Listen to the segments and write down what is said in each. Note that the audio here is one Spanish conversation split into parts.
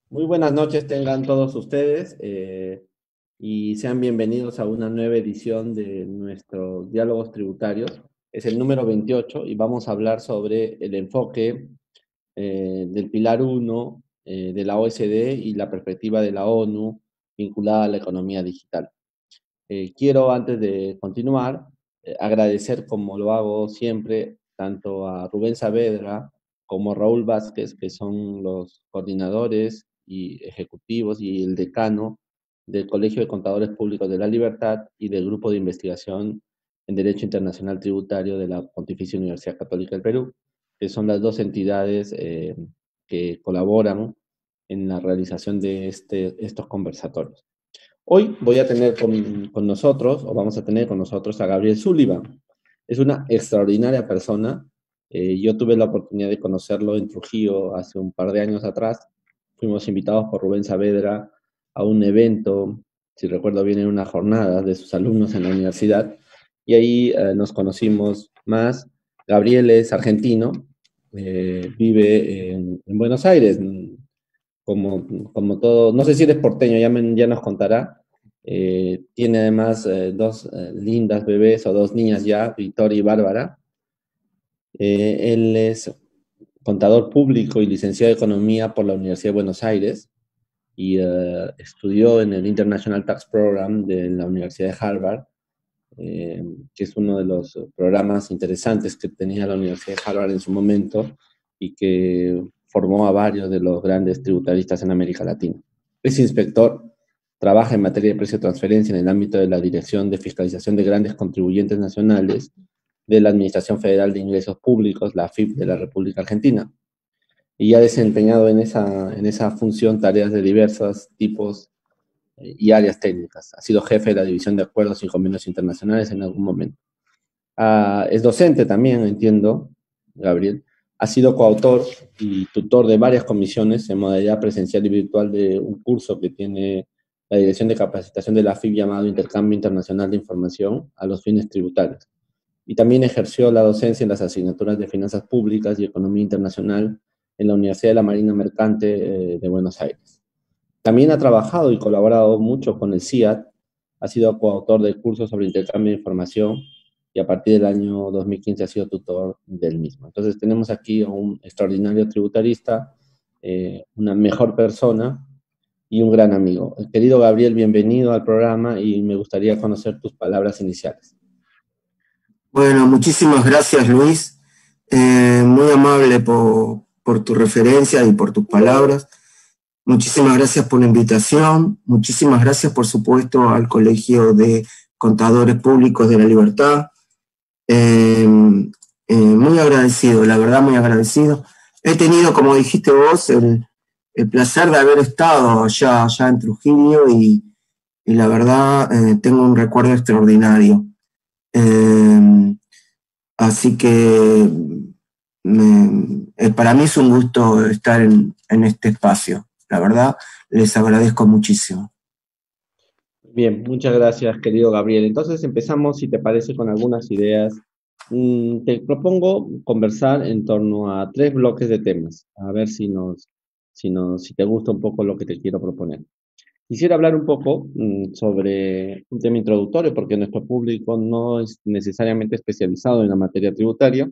Muy buenas noches tengan todos ustedes y sean bienvenidos a una nueva edición de nuestros diálogos tributarios. Es el número 28 y vamos a hablar sobre el enfoque del Pilar 1 de la OECD y la perspectiva de la ONU vinculada a la economía digital. Quiero, antes de continuar, agradecer, como lo hago siempre, tanto a Rubén Saavedra como a Raúl Vázquez, que son los coordinadores y ejecutivos y el decano del Colegio de Contadores Públicos de la Libertad y del Grupo de Investigación en Derecho Internacional Tributario de la Pontificia Universidad Católica del Perú, que son las dos entidades que colaboran en la realización de estos conversatorios. Hoy voy a tener con nosotros, o vamos a tener con nosotros a Gabriel Sullivan. Es una extraordinaria persona. Yo tuve la oportunidad de conocerlo en Trujillo hace un par de años atrás. Fuimos invitados por Rubén Saavedra a un evento, si recuerdo bien, en una jornada de sus alumnos en la universidad, y ahí nos conocimos más. Gabriel es argentino, vive en Buenos Aires, como todo, no sé si eres porteño, ya nos contará. Tiene además dos lindas bebés, o dos niñas ya, Victoria y Bárbara. Él es contador público y licenciado de Economía por la Universidad de Buenos Aires y estudió en el International Tax Program de la Universidad de Harvard, que es uno de los programas interesantes que tenía la Universidad de Harvard en su momento y que formó a varios de los grandes tributaristas en América Latina. Es inspector, trabaja en materia de precio de transferencia en el ámbito de la Dirección de Fiscalización de Grandes Contribuyentes Nacionales de la Administración Federal de Ingresos Públicos, la AFIP de la República Argentina, y ha desempeñado en esa función tareas de diversos tipos y áreas técnicas. Ha sido jefe de la División de Acuerdos y Convenios Internacionales en algún momento. Es docente también, entiendo, Gabriel. Ha sido coautor y tutor de varias comisiones en modalidad presencial y virtual de un curso que tiene la Dirección de Capacitación de la AFIP llamado Intercambio Internacional de Información a los fines tributarios. Y también ejerció la docencia en las asignaturas de Finanzas Públicas y Economía Internacional en la Universidad de la Marina Mercante de Buenos Aires. También ha trabajado y colaborado mucho con el CIAT, ha sido coautor de cursos sobre intercambio de información y a partir del año 2015 ha sido tutor del mismo. Entonces tenemos aquí a un extraordinario tributarista, una mejor persona y un gran amigo. Querido Gabriel, bienvenido al programa y me gustaría conocer tus palabras iniciales. Bueno, muchísimas gracias, Luis. Muy amable por tu referencia y por tus palabras. Muchísimas gracias por la invitación. Muchísimas gracias, por supuesto, al Colegio de Contadores Públicos de la Libertad Muy agradecido, la verdad, muy agradecido. He tenido, como dijiste vos, el placer de haber estado allá en Trujillo y la verdad tengo un recuerdo extraordinario. Así que para mí es un gusto estar en este espacio. La verdad, les agradezco muchísimo. Bien, muchas gracias, querido Gabriel. Entonces empezamos, si te parece, con algunas ideas. Te propongo conversar en torno a tres bloques de temas, a ver si te gusta un poco lo que te quiero proponer. Quisiera hablar un poco sobre un tema introductorio, porque nuestro público no es necesariamente especializado en la materia tributaria,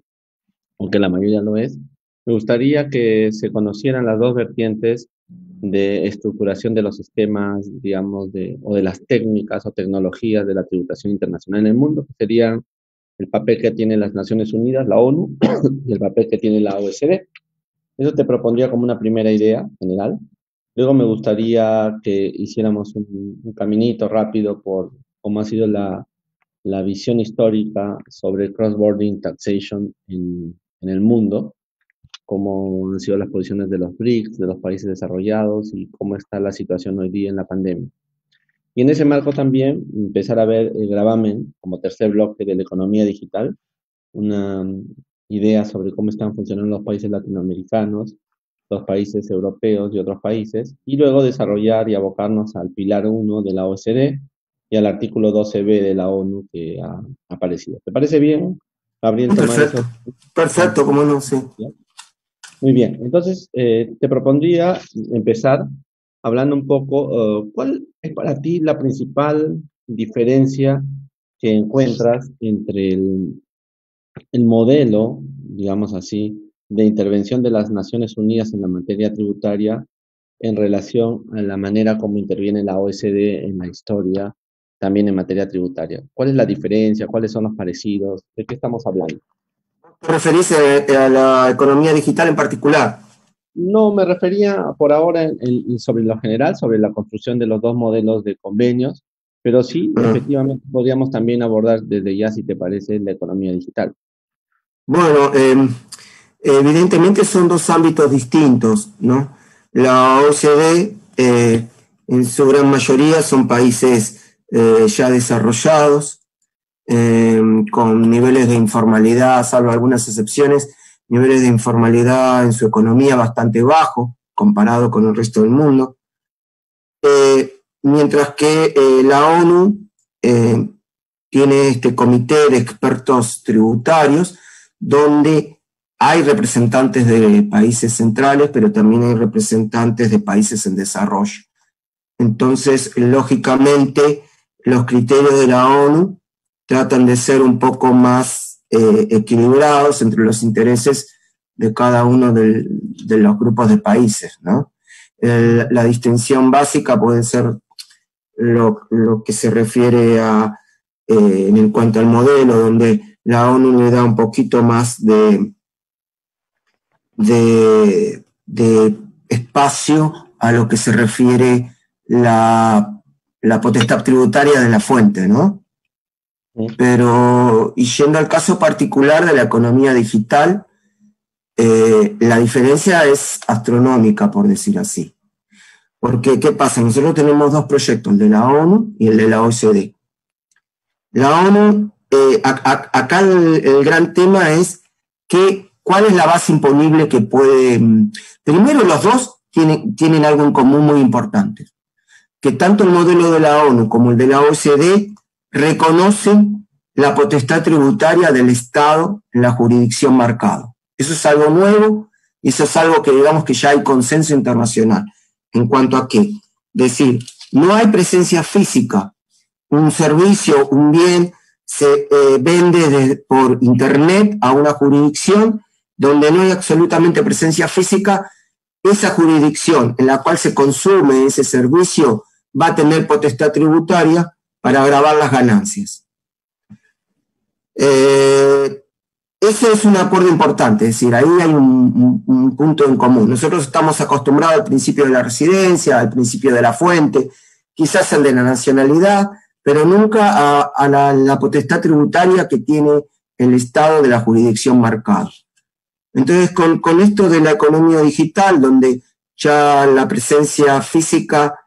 aunque la mayoría lo es. Me gustaría que se conocieran las dos vertientes de estructuración de los sistemas, digamos, o de las técnicas o tecnologías de la tributación internacional en el mundo, que serían el papel que tienen las Naciones Unidas, la ONU, y el papel que tiene la OECD. Eso te propondría como una primera idea general. Luego me gustaría que hiciéramos un caminito rápido por cómo ha sido la visión histórica sobre cross-border taxation en el mundo, cómo han sido las posiciones de los BRICS, de los países desarrollados y cómo está la situación hoy día en la pandemia. Y en ese marco también empezar a ver el gravamen como tercer bloque de la economía digital, una idea sobre cómo están funcionando los países latinoamericanos, los países europeos y otros países, y luego desarrollar y abocarnos al pilar 1 de la OECD y al artículo 12b de la ONU que ha aparecido. ¿Te parece bien, Gabriel, tomar Perfecto, eso? perfecto, como no sé. Muy bien, entonces te propondría empezar hablando un poco, ¿cuál es para ti la principal diferencia que encuentras entre el modelo, digamos así, de intervención de las Naciones Unidas en la materia tributaria en relación a la manera como interviene la OECD en la historia, también en materia tributaria? ¿Cuál es la diferencia? ¿Cuáles son los parecidos? ¿De qué estamos hablando? ¿Te referís a la economía digital en particular? No, me refería por ahora sobre lo general, sobre la construcción de los dos modelos de convenios, pero sí, efectivamente, podríamos también abordar desde ya, si te parece, la economía digital. Bueno, evidentemente son dos ámbitos distintos, ¿no? La OCDE, en su gran mayoría, son países ya desarrollados, con niveles de informalidad, salvo algunas excepciones, niveles de informalidad en su economía bastante bajos comparado con el resto del mundo. Mientras que la ONU tiene este comité de expertos tributarios donde hay representantes de países centrales, pero también hay representantes de países en desarrollo. Entonces, lógicamente, los criterios de la ONU tratan de ser un poco más equilibrados entre los intereses de cada uno de los grupos de países, ¿no? La distinción básica puede ser lo que se refiere a, en cuanto al modelo, donde la ONU le da un poquito más de espacio a lo que se refiere la potestad tributaria de la fuente, ¿no? Pero, y yendo al caso particular de la economía digital, la diferencia es astronómica, por decir así. Porque, ¿qué pasa? Nosotros tenemos dos proyectos, el de la ONU y el de la OECD. La ONU, acá el gran tema es cuál es la base imponible que puede... Primero, los dos tienen algo en común muy importante, que tanto el modelo de la ONU como el de la OECD reconocen la potestad tributaria del Estado en la jurisdicción marcada. Eso es algo nuevo y eso es algo que digamos que ya hay consenso internacional. ¿En cuanto a qué? Decir, no hay presencia física. Un servicio, un bien, se vende por internet a una jurisdicción donde no hay absolutamente presencia física. Esa jurisdicción en la cual se consume ese servicio va a tener potestad tributaria para gravar las ganancias. Ese es un acuerdo importante, es decir, ahí hay un punto en común. Nosotros estamos acostumbrados al principio de la residencia, al principio de la fuente, quizás al de la nacionalidad, pero nunca a la potestad tributaria que tiene el estado de la jurisdicción marcada. Entonces, con esto de la economía digital, donde ya la presencia física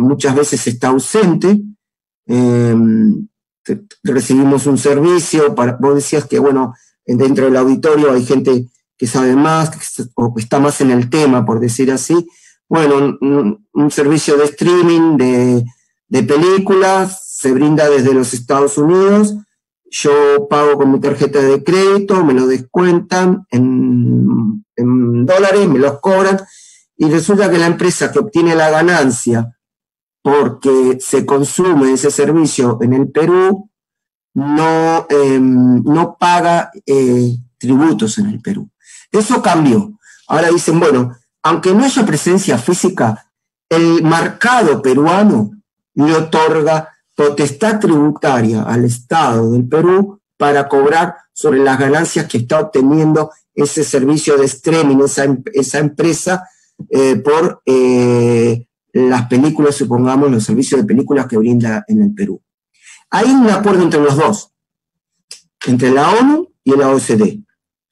muchas veces está ausente, recibimos un servicio, vos decías que, bueno, dentro del auditorio hay gente que sabe más, o que está más en el tema, por decir así. Bueno, un servicio de streaming de películas se brinda desde los Estados Unidos. Yo pago con mi tarjeta de crédito, me lo descuentan en dólares, me los cobran, y resulta que la empresa que obtiene la ganancia porque se consume ese servicio en el Perú no paga tributos en el Perú. Eso cambió. Ahora dicen, bueno, aunque no haya presencia física, el mercado peruano le otorga potestad tributaria al Estado del Perú para cobrar sobre las ganancias que está obteniendo ese servicio de streaming, esa empresa, por las películas, supongamos, los servicios de películas que brinda en el Perú. Hay un acuerdo entre los dos, entre la ONU y la OCDE.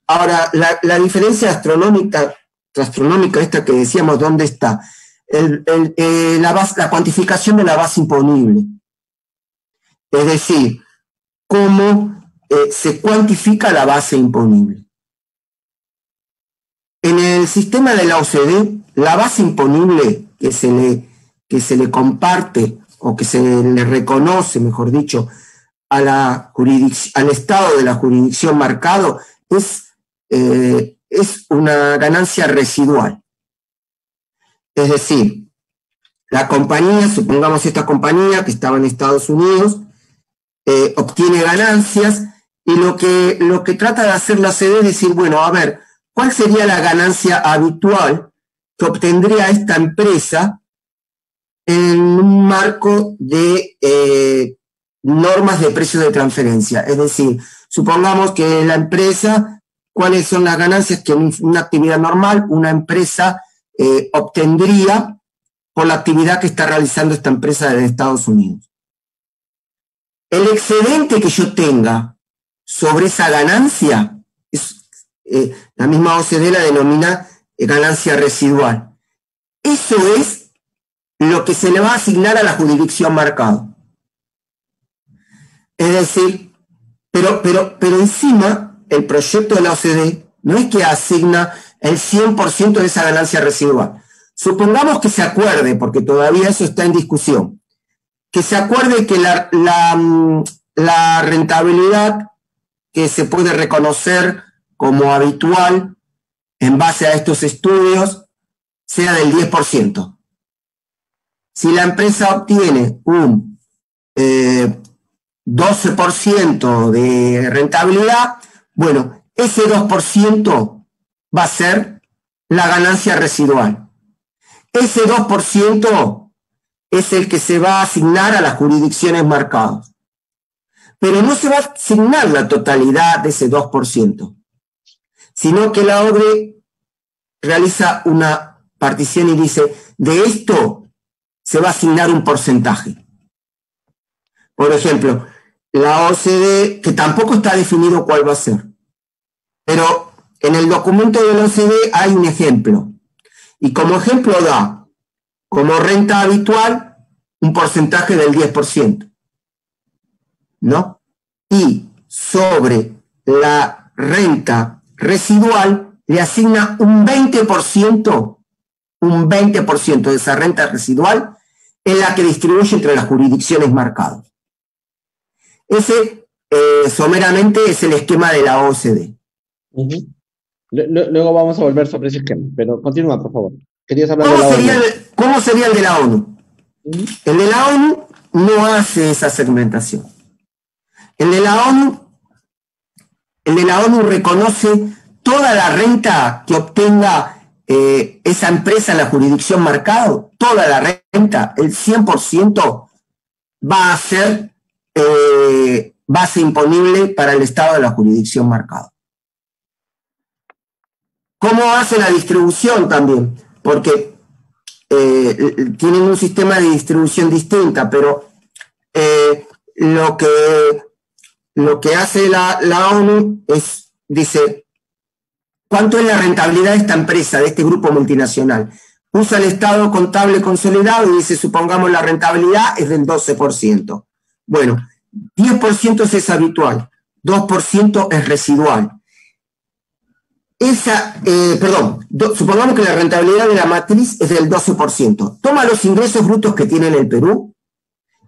Ahora, la diferencia astronómica esta que decíamos, ¿dónde está? La cuantificación de la base imponible. Es decir, cómo se cuantifica la base imponible. En el sistema de la OCDE, la base imponible que se le comparte o que se le reconoce, mejor dicho, al estado de la jurisdicción marcado es una ganancia residual. Es decir, la compañía, supongamos esta compañía que estaba en Estados Unidos, obtiene ganancias, y lo que trata de hacer la OCDE es decir, bueno, a ver, ¿cuál sería la ganancia habitual que obtendría esta empresa en un marco de normas de precios de transferencia? Es decir, supongamos que la empresa, ¿cuáles son las ganancias que en una actividad normal una empresa obtendría por la actividad que está realizando esta empresa de Estados Unidos? El excedente que yo tenga sobre esa ganancia, la misma OCDE la denomina ganancia residual. Eso es lo que se le va a asignar a la jurisdicción marcada. Es decir, pero encima el proyecto de la OCDE no es que asigna el 100% de esa ganancia residual. Supongamos que se acuerde, porque todavía eso está en discusión, que se acuerde que la rentabilidad que se puede reconocer como habitual en base a estos estudios sea del 10%. Si la empresa obtiene un 12% de rentabilidad, bueno, ese 2% va a ser la ganancia residual. Ese 2% es el que se va a asignar a las jurisdicciones marcadas. Pero no se va a asignar la totalidad de ese 2%, sino que la OCDE realiza una partición y dice, de esto se va a asignar un porcentaje. Por ejemplo, la OCDE, que tampoco está definido cuál va a ser, pero en el documento de la OCDE hay un ejemplo, y como ejemplo da como renta habitual un porcentaje del 10%, ¿no? Y sobre la renta residual le asigna un 20% de esa renta residual en la que distribuye entre las jurisdicciones marcadas. Ese, someramente, es el esquema de la OCDE. Luego vamos a volver sobre ese esquema, pero continúa, por favor. Querías hablar de la ONU. ¿Cómo sería el de la ONU? El de la ONU no hace esa segmentación. El de la ONU reconoce toda la renta que obtenga esa empresa en la jurisdicción marcada, toda la renta, el 100% va a ser base imponible para el estado de la jurisdicción marcada. ¿Cómo hace la distribución también? Porque tienen un sistema de distribución distinta, pero lo que lo que hace la ONU es, dice, ¿cuánto es la rentabilidad de esta empresa, de este grupo multinacional? Usa el estado contable consolidado y dice, supongamos la rentabilidad es del 12%. Bueno, 10% es habitual, 2% es residual. Supongamos que la rentabilidad de la matriz es del 12%. Toma los ingresos brutos que tiene el Perú,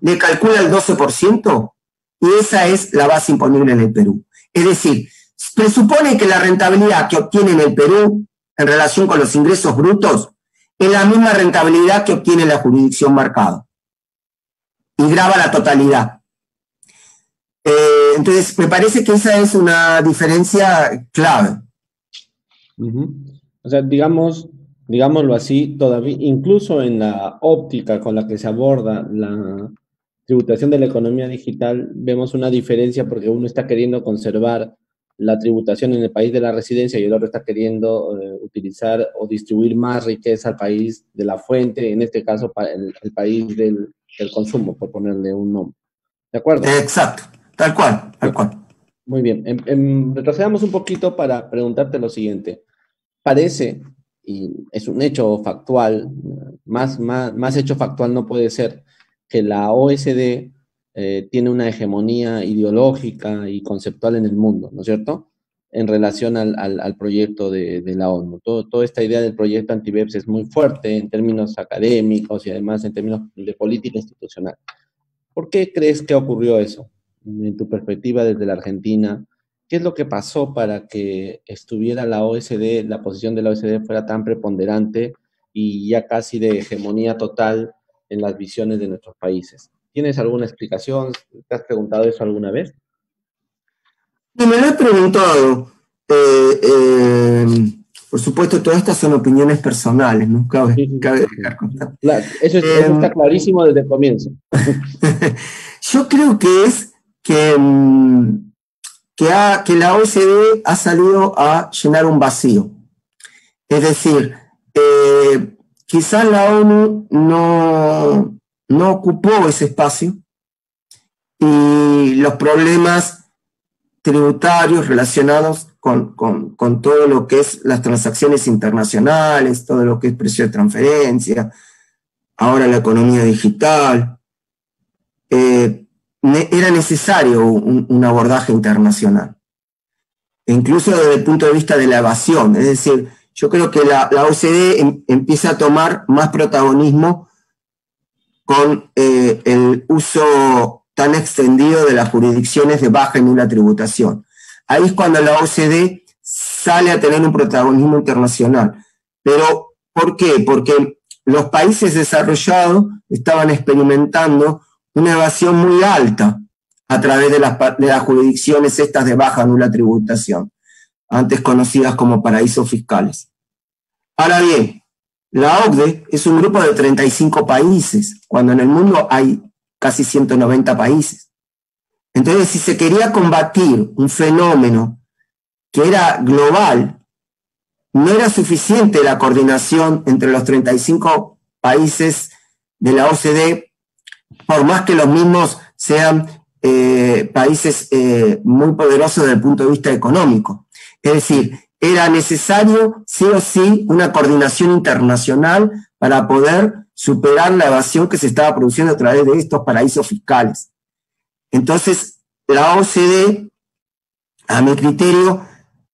le calcula el 12%, y esa es la base imponible en el Perú. Es decir, presupone que la rentabilidad que obtiene en el Perú en relación con los ingresos brutos es la misma rentabilidad que obtiene la jurisdicción marcada y grava la totalidad. Entonces, me parece que esa es una diferencia clave. O sea, digámoslo así, todavía, incluso en la óptica con la que se aborda la tributación de la economía digital, vemos una diferencia porque uno está queriendo conservar la tributación en el país de la residencia y el otro está queriendo utilizar o distribuir más riqueza al país de la fuente, en este caso para el país del consumo, por ponerle un nombre. ¿De acuerdo? Exacto, tal cual, tal cual. Muy bien. Retrocedamos un poquito para preguntarte lo siguiente. Parece, y es un hecho factual, más hecho factual no puede ser, que la OSD tiene una hegemonía ideológica y conceptual en el mundo, ¿no es cierto? En relación al proyecto de la ONU. Toda esta idea del proyecto anti-BEPS es muy fuerte en términos académicos y además en términos de política institucional. ¿Por qué crees que ocurrió eso? En tu perspectiva desde la Argentina, ¿qué es lo que pasó para que estuviera la OSD, la posición de la OSD fuera tan preponderante y ya casi de hegemonía total en las visiones de nuestros países? ¿Tienes alguna explicación? ¿Te has preguntado eso alguna vez? Y me lo he preguntado. Por supuesto, todas estas son opiniones personales, ¿no? Cabe dejar constar. Claro, eso está clarísimo desde el comienzo. Yo creo que es que la OCDE ha salido a llenar un vacío. Es decir, quizás la ONU no ocupó ese espacio y los problemas tributarios relacionados con todo lo que es las transacciones internacionales, todo lo que es precio de transferencia, ahora la economía digital, era necesario un abordaje internacional. E incluso desde el punto de vista de la evasión, es decir, yo creo que la OCDE empieza a tomar más protagonismo con el uso tan extendido de las jurisdicciones de baja y nula tributación. Ahí es cuando la OCDE sale a tener un protagonismo internacional. Pero, ¿por qué? Porque los países desarrollados estaban experimentando una evasión muy alta a través de las jurisdicciones estas de baja nula tributación, antes conocidas como paraísos fiscales. Ahora bien, la OCDE es un grupo de 35 países, cuando en el mundo hay casi 190 países. Entonces, si se quería combatir un fenómeno que era global, no era suficiente la coordinación entre los 35 países de la OCDE, por más que los mismos sean países muy poderosos desde el punto de vista económico. Es decir, era necesario sí o sí una coordinación internacional para poder superar la evasión que se estaba produciendo a través de estos paraísos fiscales. Entonces, la OCDE, a mi criterio,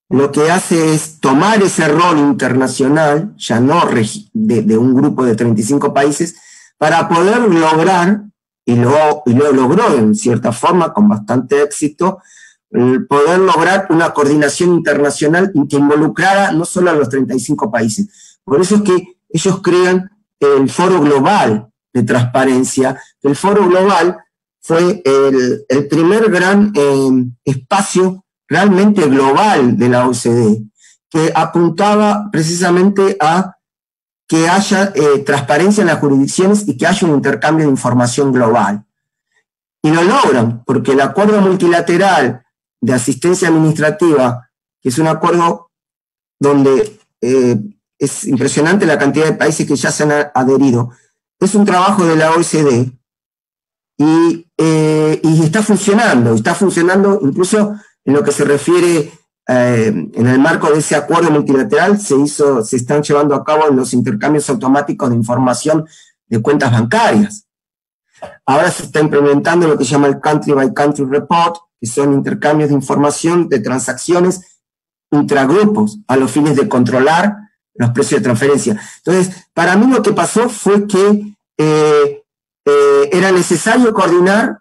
lo que hace es tomar ese rol internacional, ya no de un grupo de 35 países, para poder lograr, y lo logró en cierta forma con bastante éxito, poder lograr una coordinación internacional que involucrara no solo a los 35 países. Por eso es que ellos crean el Foro Global de Transparencia. El Foro Global fue el primer gran espacio realmente global de la OCDE, que apuntaba precisamente a que haya transparencia en las jurisdicciones y que haya un intercambio de información global. Y lo logran, porque el acuerdo multilateral de asistencia administrativa, que es un acuerdo donde es impresionante la cantidad de países que ya se han adherido, es un trabajo de la OECD y y está funcionando incluso en lo que se refiere, en el marco de ese acuerdo multilateral, se están llevando a cabo los intercambios automáticos de información de cuentas bancarias. Ahora se está implementando lo que se llama el Country by Country Report, que son intercambios de información de transacciones intragrupos a los fines de controlar los precios de transferencia. Entonces, para mí lo que pasó fue que era necesario coordinar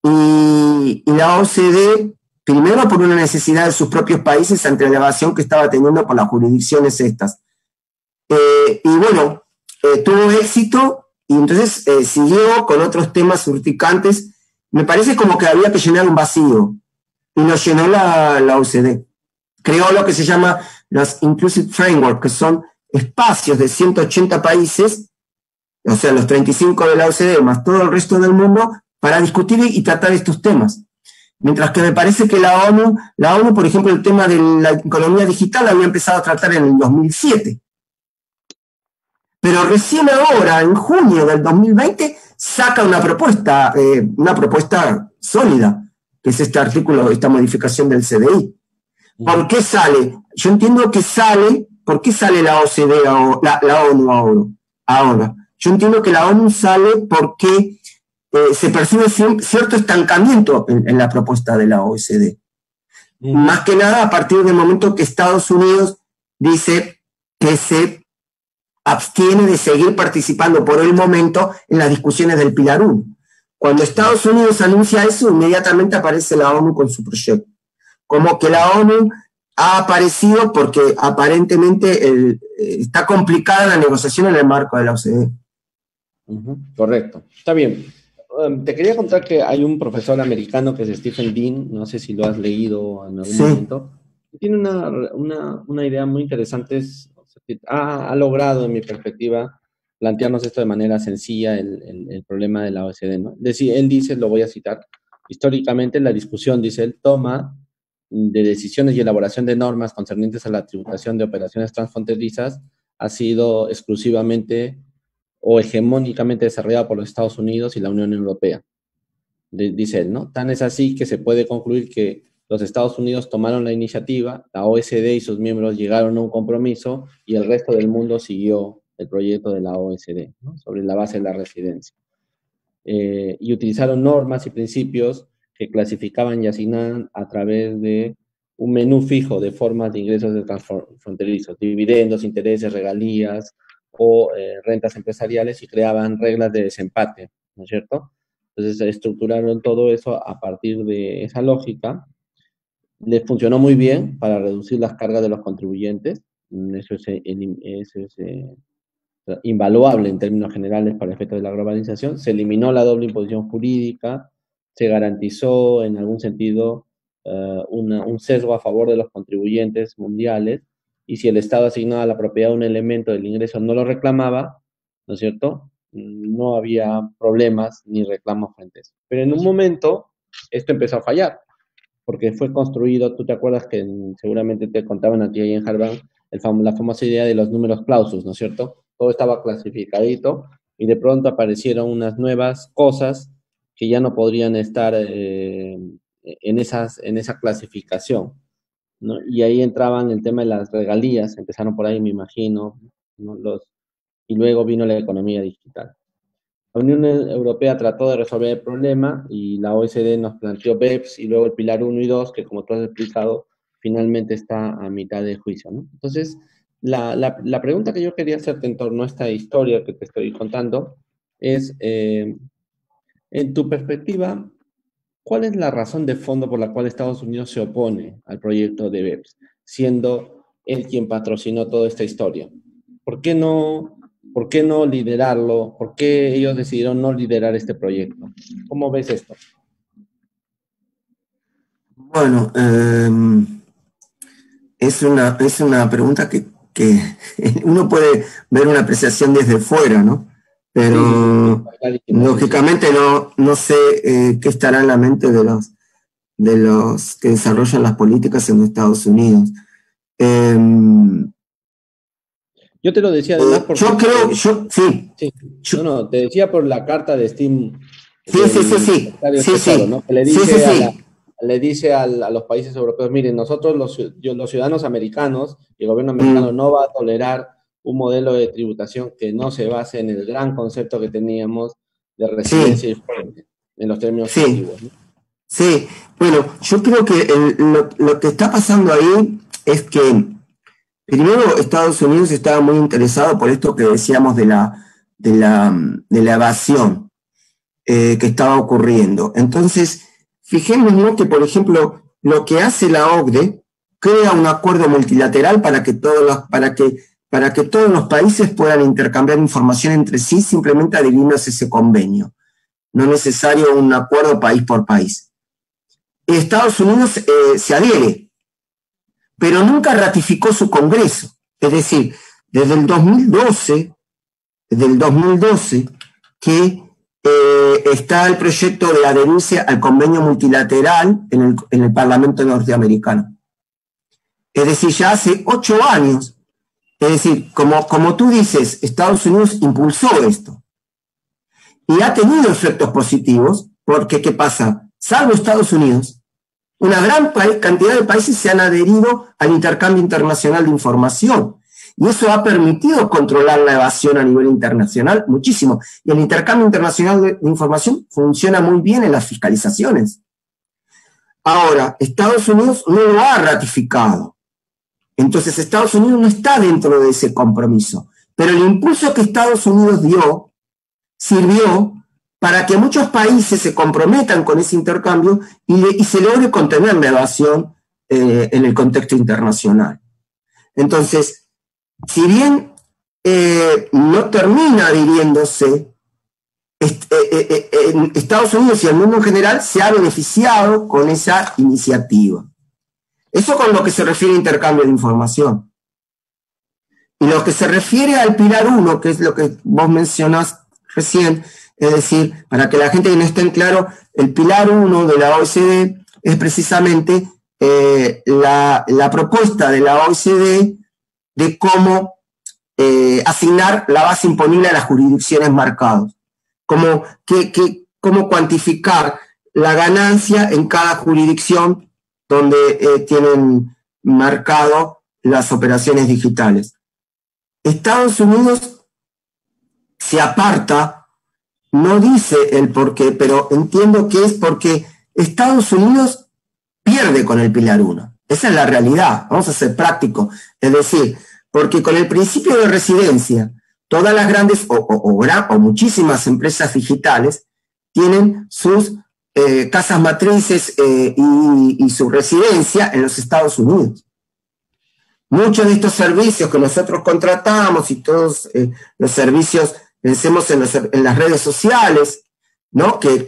y la OCDE, primero por una necesidad de sus propios países ante la elevación que estaba teniendo por las jurisdicciones estas. Y bueno, tuvo éxito y entonces siguió con otros temas urticantes. Me parece como que había que llenar un vacío y lo llenó la OCDE. Creó lo que se llama los Inclusive Framework, que son espacios de 180 países, o sea, los 35 de la OCDE más todo el resto del mundo, para discutir y tratar estos temas. Mientras que me parece que la ONU, por ejemplo, el tema de la economía digital había empezado a tratar en el 2007. Pero recién ahora, en junio del 2020, saca una propuesta sólida, que es este artículo, esta modificación del CDI. ¿Por qué sale? Yo entiendo que sale, ¿por qué sale la OCDE o la ONU ahora? Yo entiendo que la ONU sale porque se percibe cierto estancamiento en la propuesta de la OECD. Más que nada a partir del momento que Estados Unidos dice que se abstiene de seguir participando por el momento en las discusiones del Pilar 1. Cuando Estados Unidos anuncia eso, inmediatamente aparece la ONU con su proyecto. Como que la ONU ha aparecido porque aparentemente está complicada la negociación en el marco de la OCDE. Correcto, está bien. Te quería contar que hay un profesor americano que es Stephen Dean, no sé si lo has leído en algún momento, tiene una idea muy interesante, ha logrado, en mi perspectiva, plantearnos esto de manera sencilla, el problema de la OCDE, ¿no? Él dice, lo voy a citar, históricamente la discusión, dice él, toma de decisiones y elaboración de normas concernientes a la tributación de operaciones transfronterizas ha sido exclusivamente o hegemónicamente desarrollada por los Estados Unidos y la Unión Europea. Dice él, ¿no? Tan es así que se puede concluir que los Estados Unidos tomaron la iniciativa, la OECD y sus miembros llegaron a un compromiso y el resto del mundo siguió el proyecto de la OECD, ¿no? Sobre la base de la residencia. Y utilizaron normas y principios que clasificaban y asignaban a través de un menú fijo de formas de ingresos de transfronterizos, dividendos, intereses, regalías o rentas empresariales y creaban reglas de desempate, ¿no es cierto? Entonces estructuraron todo eso a partir de esa lógica. Les funcionó muy bien para reducir las cargas de los contribuyentes. Eso es invaluable en términos generales para el efecto de la globalización. Se eliminó la doble imposición jurídica, se garantizó en algún sentido un sesgo a favor de los contribuyentes mundiales, y si el Estado asignaba a la propiedad un elemento del ingreso no lo reclamaba, ¿no es cierto? No había problemas ni reclamos frente a eso. Pero en un momento esto empezó a fallar, porque fue construido, tú te acuerdas que seguramente te contaban a ti ahí en Harvard, la famosa idea de los números clausus, ¿no es cierto? Todo estaba clasificadito y de pronto aparecieron unas nuevas cosas que ya no podrían estar en esa clasificación, ¿no? Y ahí entraban el tema de las regalías, empezaron por ahí, me imagino, ¿no? Y luego vino la economía digital. La Unión Europea trató de resolver el problema y la OECD nos planteó BEPS y luego el Pilar 1 y 2, que como tú has explicado, finalmente está a mitad de juicio, ¿no? Entonces, la pregunta que yo quería hacerte en torno a esta historia que te estoy contando es, en tu perspectiva, ¿cuál es la razón de fondo por la cual Estados Unidos se opone al proyecto de BEPS, siendo él quien patrocinó toda esta historia? ¿Por qué no liderarlo? ¿Por qué ellos decidieron no liderar este proyecto? ¿Cómo ves esto? Bueno, es una pregunta que uno puede ver una apreciación desde fuera, ¿no? Pero lógicamente no sé qué estará en la mente de los que desarrollan las políticas en Estados Unidos. Yo te lo decía además porque... sí. No, te decía por la carta de Steve Sí, sí, sí, sí, secretario del sí, Tesoro, sí, ¿no? Que le sí, sí, dice sí, le dice a los países europeos, miren, nosotros los ciudadanos americanos y el gobierno americano mm, no va a tolerar un modelo de tributación que no se base en el gran concepto que teníamos de residencia sí, y fuente, en los términos sí, antiguos, ¿no? sí. Bueno, yo creo que lo que está pasando ahí es que primero Estados Unidos estaba muy interesado por esto que decíamos de la evasión que estaba ocurriendo. Entonces, fijémonos que, por ejemplo, lo que hace la OCDE crea un acuerdo multilateral para que todos los países puedan intercambiar información entre sí simplemente adhiriéndose a ese convenio. No es necesario un acuerdo país por país. Estados Unidos se adhiere, pero nunca ratificó su Congreso. Es decir, desde el 2012, desde el 2012 que está el proyecto de adherirse al convenio multilateral en el Parlamento norteamericano. Es decir, ya hace 8 años, es decir, como tú dices, Estados Unidos impulsó esto y ha tenido efectos positivos porque, ¿qué pasa? Salvo Estados Unidos, una gran cantidad de países se han adherido al intercambio internacional de información. Y eso ha permitido controlar la evasión a nivel internacional muchísimo. Y el intercambio internacional de información funciona muy bien en las fiscalizaciones. Ahora, Estados Unidos no lo ha ratificado. Entonces, Estados Unidos no está dentro de ese compromiso. Pero el impulso que Estados Unidos dio sirvió para que muchos países se comprometan con ese intercambio y se logre contener la evasión en el contexto internacional. Entonces, si bien no termina adhiriéndose, Estados Unidos y el mundo en general se ha beneficiado con esa iniciativa. Eso con lo que se refiere a intercambio de información. Y lo que se refiere al pilar 1, que es lo que vos mencionás recién, es decir, para que la gente no esté en claro, el pilar 1 de la OECD es precisamente la propuesta de la OECD de cómo asignar la base imponible a las jurisdicciones marcadas, cómo cuantificar la ganancia en cada jurisdicción donde tienen marcado las operaciones digitales. Estados Unidos se aparta, no dice el por qué, pero entiendo que es porque Estados Unidos pierde con el Pilar 1. Esa es la realidad, vamos a ser prácticos. Es decir, porque con el principio de residencia, todas las grandes o muchísimas empresas digitales tienen sus casas matrices y su residencia en los Estados Unidos. Muchos de estos servicios que nosotros contratamos y todos los servicios, pensemos en las redes sociales, ¿no? Que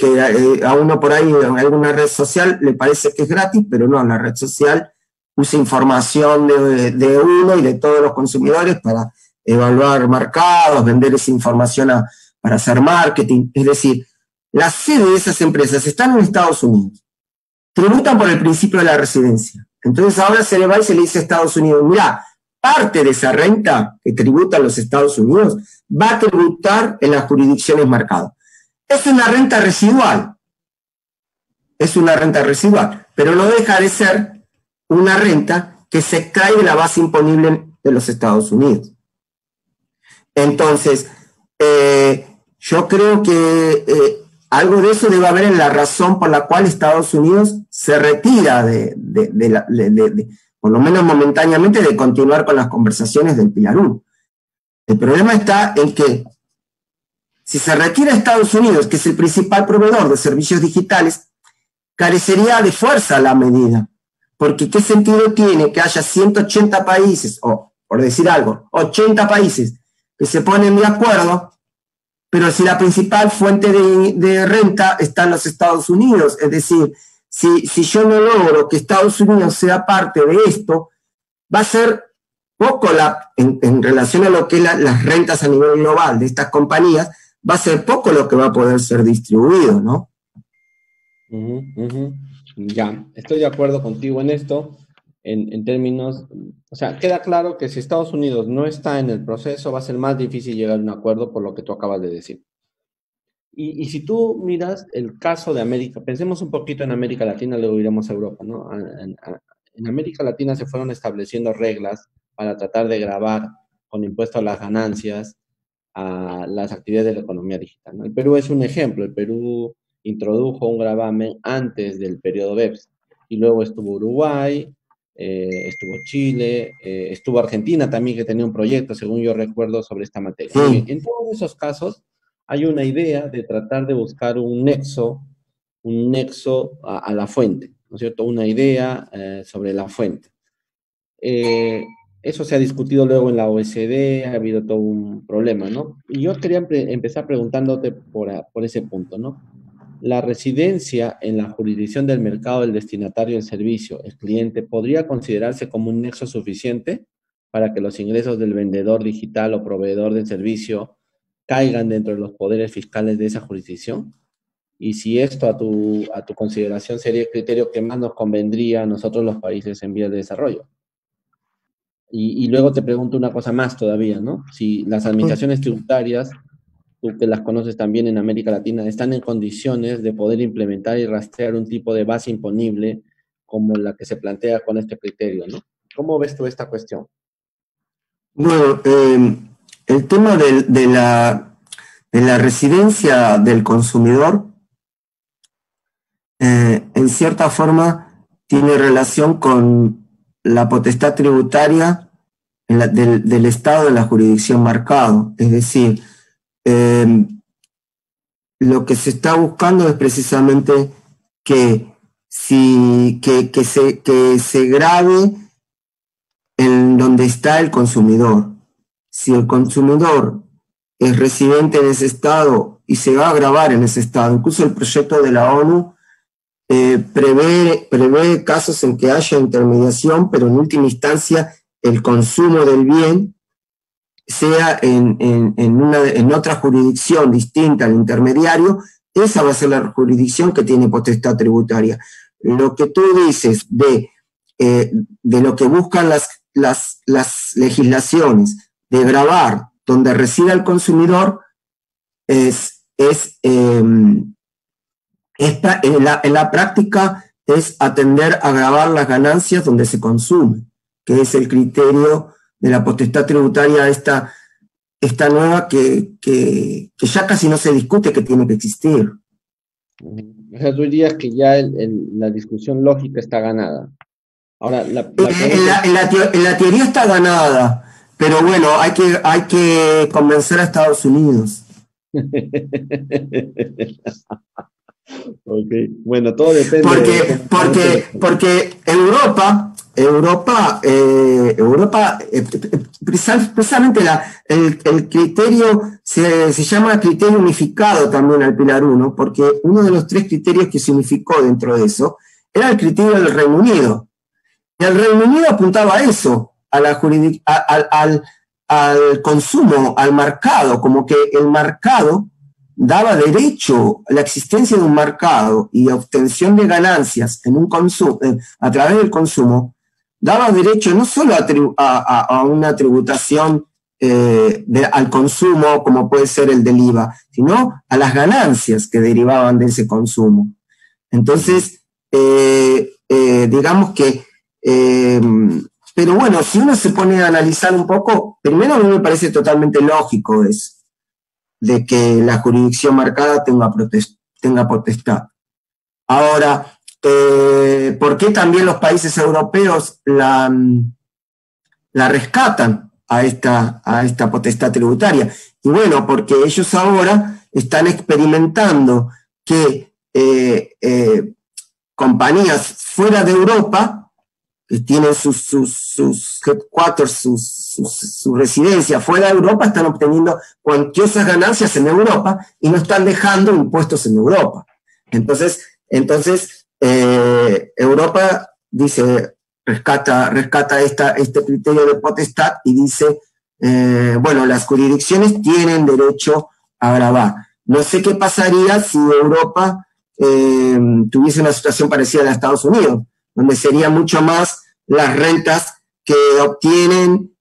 a uno por ahí en alguna red social le parece que es gratis, pero no, la red social usa información de uno y de todos los consumidores para evaluar mercados, vender esa información para hacer marketing. Es decir, la sede de esas empresas están en Estados Unidos, tributan por el principio de la residencia. Entonces ahora se le va y se le dice a Estados Unidos, mira, parte de esa renta que tributan los Estados Unidos va a tributar en las jurisdicciones marcadas. Es una renta residual, pero no deja de ser una renta que se extrae de la base imponible de los Estados Unidos. Entonces, yo creo que algo de eso debe haber en la razón por la cual Estados Unidos se retira por lo menos momentáneamente, de continuar con las conversaciones del Pilar 1. El problema está en que si se retira Estados Unidos, que es el principal proveedor de servicios digitales, carecería de fuerza la medida. Porque ¿qué sentido tiene que haya 180 países, o por decir algo, 80 países que se ponen de acuerdo, pero si la principal fuente de renta está en los Estados Unidos? Es decir, si yo no logro que Estados Unidos sea parte de esto, va a ser poco en relación a lo que es las rentas a nivel global de estas compañías, va a ser poco lo que va a poder ser distribuido, ¿no? Ya, estoy de acuerdo contigo en esto, en términos, o sea, queda claro que si Estados Unidos no está en el proceso, va a ser más difícil llegar a un acuerdo por lo que tú acabas de decir. Y si tú miras el caso de América, pensemos un poquito en América Latina, luego iremos a Europa, ¿no? En América Latina se fueron estableciendo reglas para tratar de gravar con impuesto a las ganancias a las actividades de la economía digital, ¿no? El Perú es un ejemplo. El Perú introdujo un gravamen antes del periodo BEPS y luego estuvo Uruguay, estuvo Chile, estuvo Argentina también, que tenía un proyecto, según yo recuerdo, sobre esta materia. Muy bien, Sí, en todos esos casos hay una idea de tratar de buscar un nexo a la fuente, ¿no es cierto? Una idea sobre la fuente. Eh, Eso se ha discutido luego en la OECD, ha habido todo un problema, ¿no? Y yo quería empezar preguntándote por ese punto, ¿no? La residencia en la jurisdicción del mercado del destinatario del servicio, el cliente, ¿podría considerarse como un nexo suficiente para que los ingresos del vendedor digital o proveedor del servicio caigan dentro de los poderes fiscales de esa jurisdicción? Y si esto a tu consideración sería el criterio que más nos convendría a nosotros los países en vías de desarrollo. Y luego te pregunto una cosa más todavía, ¿no? Si las sí. administraciones tributarias, tú que las conoces también en América Latina, están en condiciones de poder implementar y rastrear un tipo de base imponible como la que se plantea con este criterio, ¿no? ¿Cómo ves tú esta cuestión? Bueno, el tema de la residencia del consumidor, en cierta forma, tiene relación con la potestad tributaria del Estado de la jurisdicción marcado. Es decir, eh, lo que se está buscando es precisamente que, que se grave en donde está el consumidor. Si el consumidor es residente en ese estado y se va a grabar en ese estado, incluso el proyecto de la ONU prevé casos en que haya intermediación, pero en última instancia el consumo del bien sea en otra jurisdicción distinta al intermediario. Esa va a ser la jurisdicción que tiene potestad tributaria. Lo que tú dices de lo que buscan las legislaciones de gravar donde resida el consumidor en la práctica es atender a gravar las ganancias donde se consume, que es el criterio de la potestad tributaria esta nueva que ya casi no se discute, que tiene que existir. O sea, tú dirías que ya la discusión lógica está ganada. Ahora, la pregunta es, En la teoría está ganada, pero bueno, hay que convencer a Estados Unidos. ok, bueno, todo depende de Porque, cómo se vote porque, porque precisamente el criterio se llama criterio unificado también al Pilar 1, porque uno de los tres criterios que se unificó dentro de eso era el criterio del Reino Unido. Y el Reino Unido apuntaba a eso, al consumo, al mercado, como que el mercado daba derecho, la existencia de un mercado y obtención de ganancias en un consumo, a través del consumo, daba derecho no solo a una tributación al consumo, como puede ser el del IVA, sino a las ganancias que derivaban de ese consumo. Entonces, digamos que, pero bueno, si uno se pone a analizar un poco, primero a mí me parece totalmente lógico eso, de que la jurisdicción marcada tenga potestad. Ahora, ¿por qué también los países europeos la rescatan a esta potestad tributaria? Y bueno, porque ellos ahora están experimentando que compañías fuera de Europa, que tienen sus headquarters, su residencia fuera de Europa, están obteniendo cuantiosas ganancias en Europa y no están dejando impuestos en Europa. Entonces Europa dice, rescata este criterio de potestad y dice, bueno, las jurisdicciones tienen derecho a gravar. No sé qué pasaría si Europa tuviese una situación parecida a la de Estados Unidos, donde serían mucho más las rentas que obtienen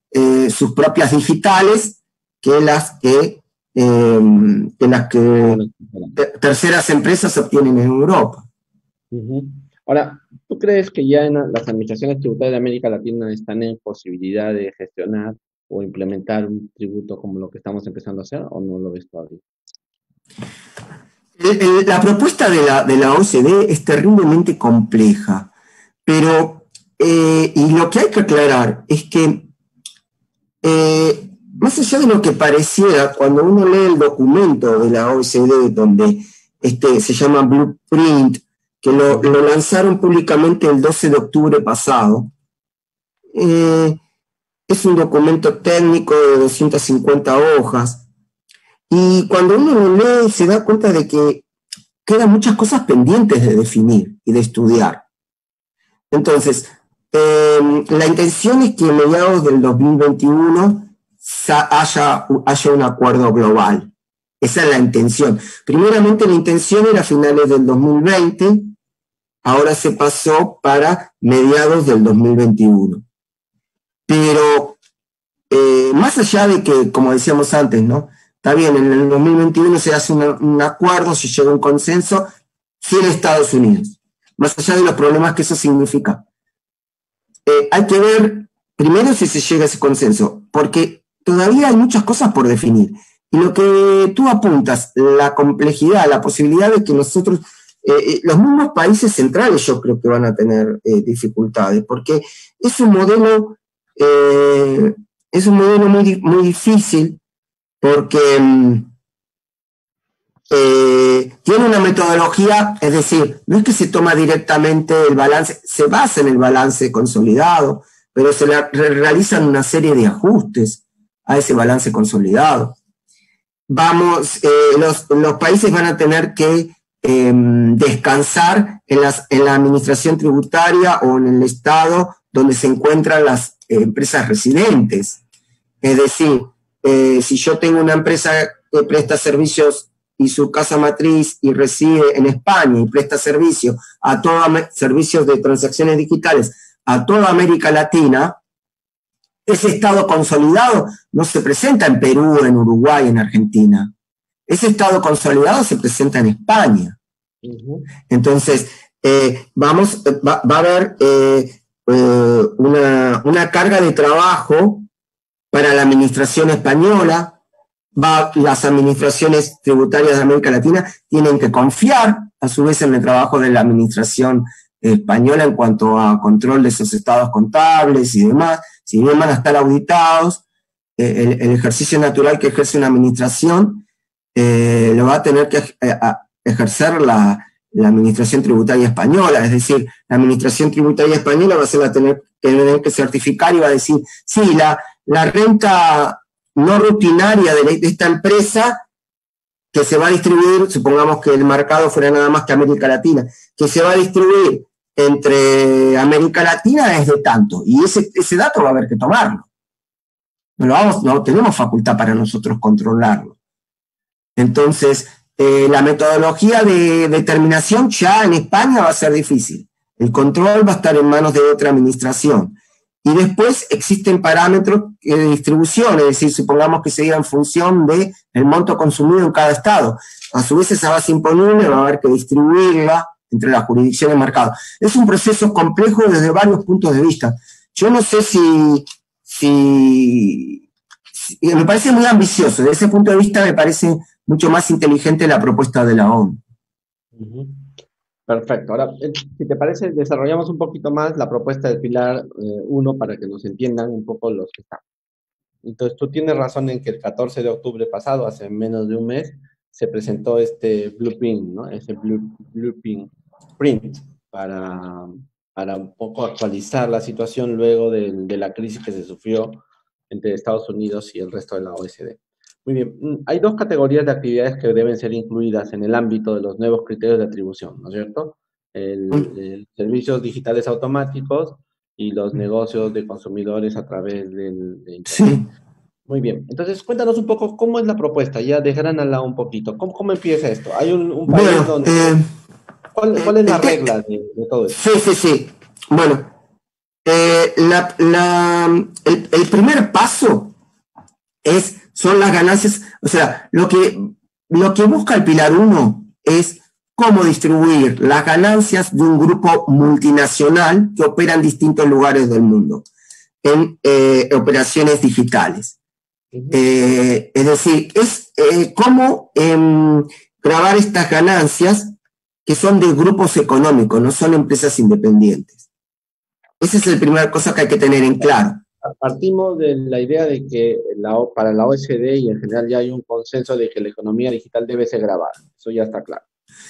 sus propias digitales que las que de las que terceras empresas obtienen en Europa. Ahora, ¿tú crees que ya en las administraciones tributarias de América Latina están en posibilidad de gestionar o implementar un tributo como lo que estamos empezando a hacer, o no lo ves todavía? La propuesta de la OCDE es terriblemente compleja, pero y lo que hay que aclarar es que más allá de lo que pareciera, cuando uno lee el documento de la OCDE, donde se llama Blueprint, que lo lanzaron públicamente el 12 de octubre pasado, es un documento técnico de 250 hojas, y cuando uno lo lee se da cuenta de que quedan muchas cosas pendientes de definir y de estudiar. Entonces, la intención es que a mediados del 2021 haya un acuerdo global. Esa es la intención. Primeramente la intención era a finales del 2020, ahora se pasó para mediados del 2021. Pero más allá de que, como decíamos antes, ¿no? Está bien, en el 2021 se hace un acuerdo, se llega a un consenso sin Estados Unidos, más allá de los problemas que eso significa. Hay que ver primero si se llega a ese consenso, porque todavía hay muchas cosas por definir. Y lo que tú apuntas, la complejidad, la posibilidad de que nosotros, los mismos países centrales yo creo que van a tener dificultades, porque es un modelo muy, muy difícil, porque tiene una metodología, es decir, no es que se toma directamente el balance, se basa en el balance consolidado, pero se realizan una serie de ajustes a ese balance consolidado. Los países van a tener que descansar en la administración tributaria o en el estado donde se encuentran las empresas residentes. Es decir, si yo tengo una empresa que presta servicios y su casa matriz y reside en España y presta servicios de transacciones digitales a toda América Latina, ese estado consolidado no se presenta en Perú, en Uruguay, en Argentina. Ese estado consolidado se presenta en España. Entonces, va a haber una carga de trabajo para la administración española. Las administraciones tributarias de América Latina tienen que confiar, a su vez, en el trabajo de la administración española en cuanto a control de esos estados contables y demás. Si bien van a estar auditados, el ejercicio natural que ejerce una administración lo va a tener que ejercer la administración tributaria española. Es decir, la administración tributaria española va a ser la tener que certificar y va a decir, sí, la renta no rutinaria de esta empresa que se va a distribuir, supongamos que el mercado fuera nada más que América Latina, que se va a distribuir entre América Latina es de tanto, y ese dato va a haber que tomarlo. No tenemos facultad para nosotros controlarlo. Entonces, la metodología de determinación ya en España va a ser difícil. El control va a estar en manos de otra administración. Y después existen parámetros de distribución, es decir, supongamos que se diga en función del monto consumido en cada estado. A su vez, esa base imponible va a haber que distribuirla entre las jurisdicciones de mercado. Es un proceso complejo desde varios puntos de vista. Yo no sé si me parece muy ambicioso. Desde ese punto de vista me parece mucho más inteligente la propuesta de la ONU. Perfecto. Ahora, si te parece, desarrollamos un poquito más la propuesta del Pilar 1 para que nos entiendan un poco los que están. Entonces, tú tienes razón en que el 14 de octubre pasado, hace menos de un mes, se presentó este blueprint, ¿no? Ese blueprint para un poco actualizar la situación luego de la crisis que se sufrió entre Estados Unidos y el resto de la OECD. Muy bien, hay dos categorías de actividades que deben ser incluidas en el ámbito de los nuevos criterios de atribución, ¿no es cierto? El servicios digitales automáticos y los negocios de consumidores a través de Internet. Sí. Muy bien, entonces cuéntanos un poco cómo es la propuesta, ya dejarán al lado un poquito. ¿Cómo empieza esto? ¿Hay un país donde... ¿Cuál es la regla de todo esto? Sí. Bueno, el primer paso son las ganancias O sea, lo que busca el Pilar 1 es cómo distribuir las ganancias de un grupo multinacional que opera en distintos lugares del mundo, en operaciones digitales. Es decir, es cómo grabar estas ganancias que son de grupos económicos, no son empresas independientes. Esa es la primera cosa que hay que tener en claro. Partimos de la idea de que para la OECD y en general ya hay un consenso de que la economía digital debe ser grabada. Eso ya está claro.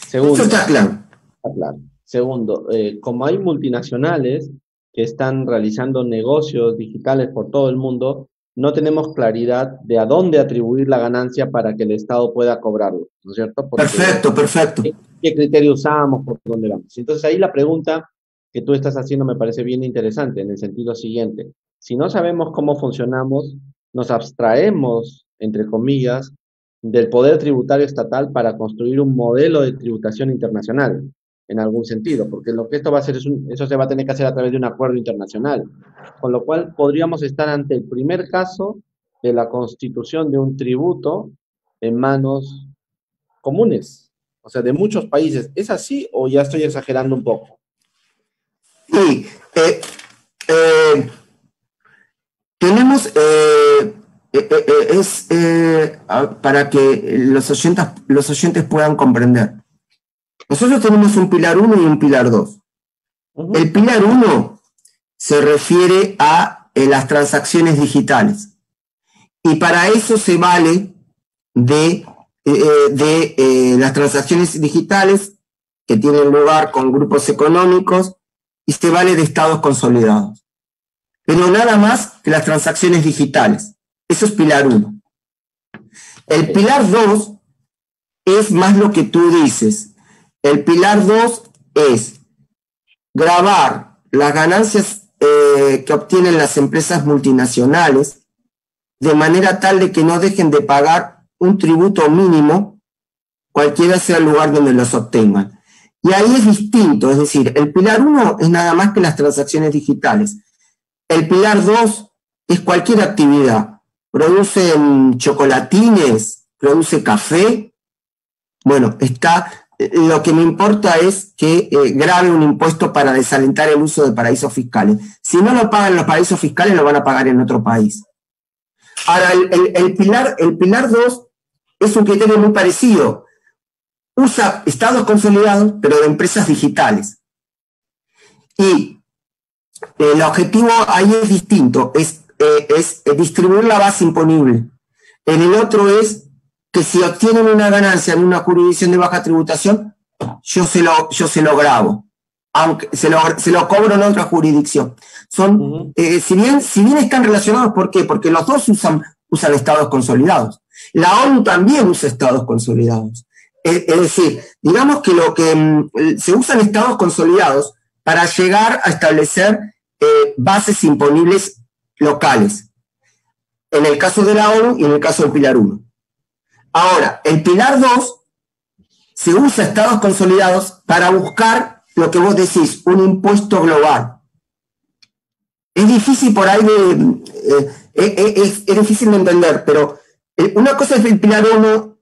Segundo, eso está claro. Está claro. Segundo, como hay multinacionales que están realizando negocios digitales por todo el mundo, no tenemos claridad de a dónde atribuir la ganancia para que el Estado pueda cobrarlo, ¿no es cierto? Porque perfecto. ¿qué criterio usamos? ¿Por dónde vamos? Entonces ahí la pregunta que tú estás haciendo me parece bien interesante en el sentido siguiente. Si no sabemos cómo funcionamos, nos abstraemos, entre comillas, del poder tributario estatal para construir un modelo de tributación internacional, en algún sentido, porque lo que esto va a hacer eso se va a tener que hacer a través de un acuerdo internacional, con lo cual podríamos estar ante el primer caso de la constitución de un tributo en manos comunes, o sea, de muchos países. ¿Es así o ya estoy exagerando un poco? Sí, tenemos, para que los oyentes puedan comprender. Nosotros tenemos un pilar 1 y un pilar 2. El pilar 1 se refiere a las transacciones digitales. Y para eso se vale de las transacciones digitales que tienen lugar con grupos económicos y se vale de estados consolidados. Pero nada más que las transacciones digitales. Eso es pilar 1. El pilar 2 es más lo que tú dices. El pilar 2 es gravar las ganancias que obtienen las empresas multinacionales de manera tal de que no dejen de pagar un tributo mínimo, cualquiera sea el lugar donde los obtengan. Y ahí es distinto, es decir, el pilar 1 es nada más que las transacciones digitales. El pilar 2 es cualquier actividad. Producen chocolatines, produce café. Bueno, lo que me importa es que grabe un impuesto para desalentar el uso de paraísos fiscales. Si no lo pagan los paraísos fiscales, lo van a pagar en otro país. Ahora, el pilar 2 es un criterio muy parecido. Usa estados consolidados, pero de empresas digitales. Y el objetivo ahí es distinto, es distribuir la base imponible. En el otro es que si obtienen una ganancia en una jurisdicción de baja tributación, yo se lo grabo, aunque se lo cobro en otra jurisdicción. Son, si bien están relacionados, ¿por qué? Porque los dos usan estados consolidados. La ONU también usa estados consolidados. Es decir, digamos que se usan estados consolidados para llegar a establecer bases imponibles locales, en el caso de la ONU y en el caso del pilar 1. Ahora, el pilar 2 se usa estados consolidados para buscar lo que vos decís, un impuesto global. Es difícil por ahí es difícil de entender, pero una cosa es el pilar 1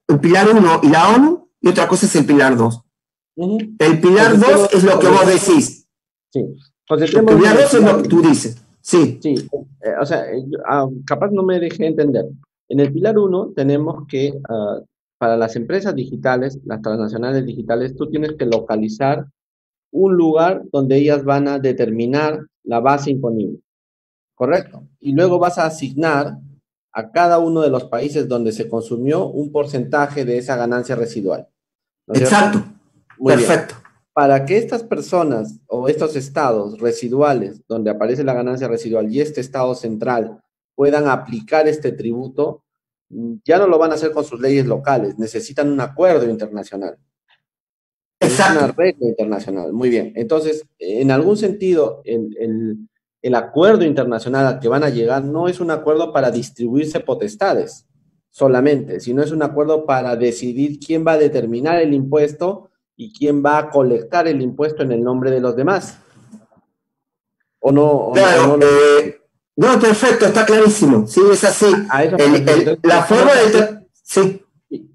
y la ONU, y otra cosa es el pilar 2. El pilar 2 es lo que vos decís. Sí. El pilar 2 es lo que tú dices. Sí. Sí, o sea, capaz no me dejé entender. En el pilar 1 tenemos que, para las empresas digitales, las transnacionales digitales, tú tienes que localizar un lugar donde ellas van a determinar la base imponible, ¿correcto? Y luego vas a asignar a cada uno de los países donde se consumió un porcentaje de esa ganancia residual, ¿no es cierto? Exacto. Muy perfecto. Bien. Para que estas personas o estos estados residuales, donde aparece la ganancia residual y este estado central puedan aplicar este tributo, ya no lo van a hacer con sus leyes locales, necesitan un acuerdo internacional. Exacto. Una regla internacional. Muy bien. Entonces, en algún sentido, el acuerdo internacional al que van a llegar no es un acuerdo para distribuirse potestades solamente, sino es un acuerdo para decidir quién va a determinar el impuesto y quién va a colectar el impuesto en el nombre de los demás. ¿O no? Claro, no, perfecto, está clarísimo. Sí, es así. La forma de... Sí.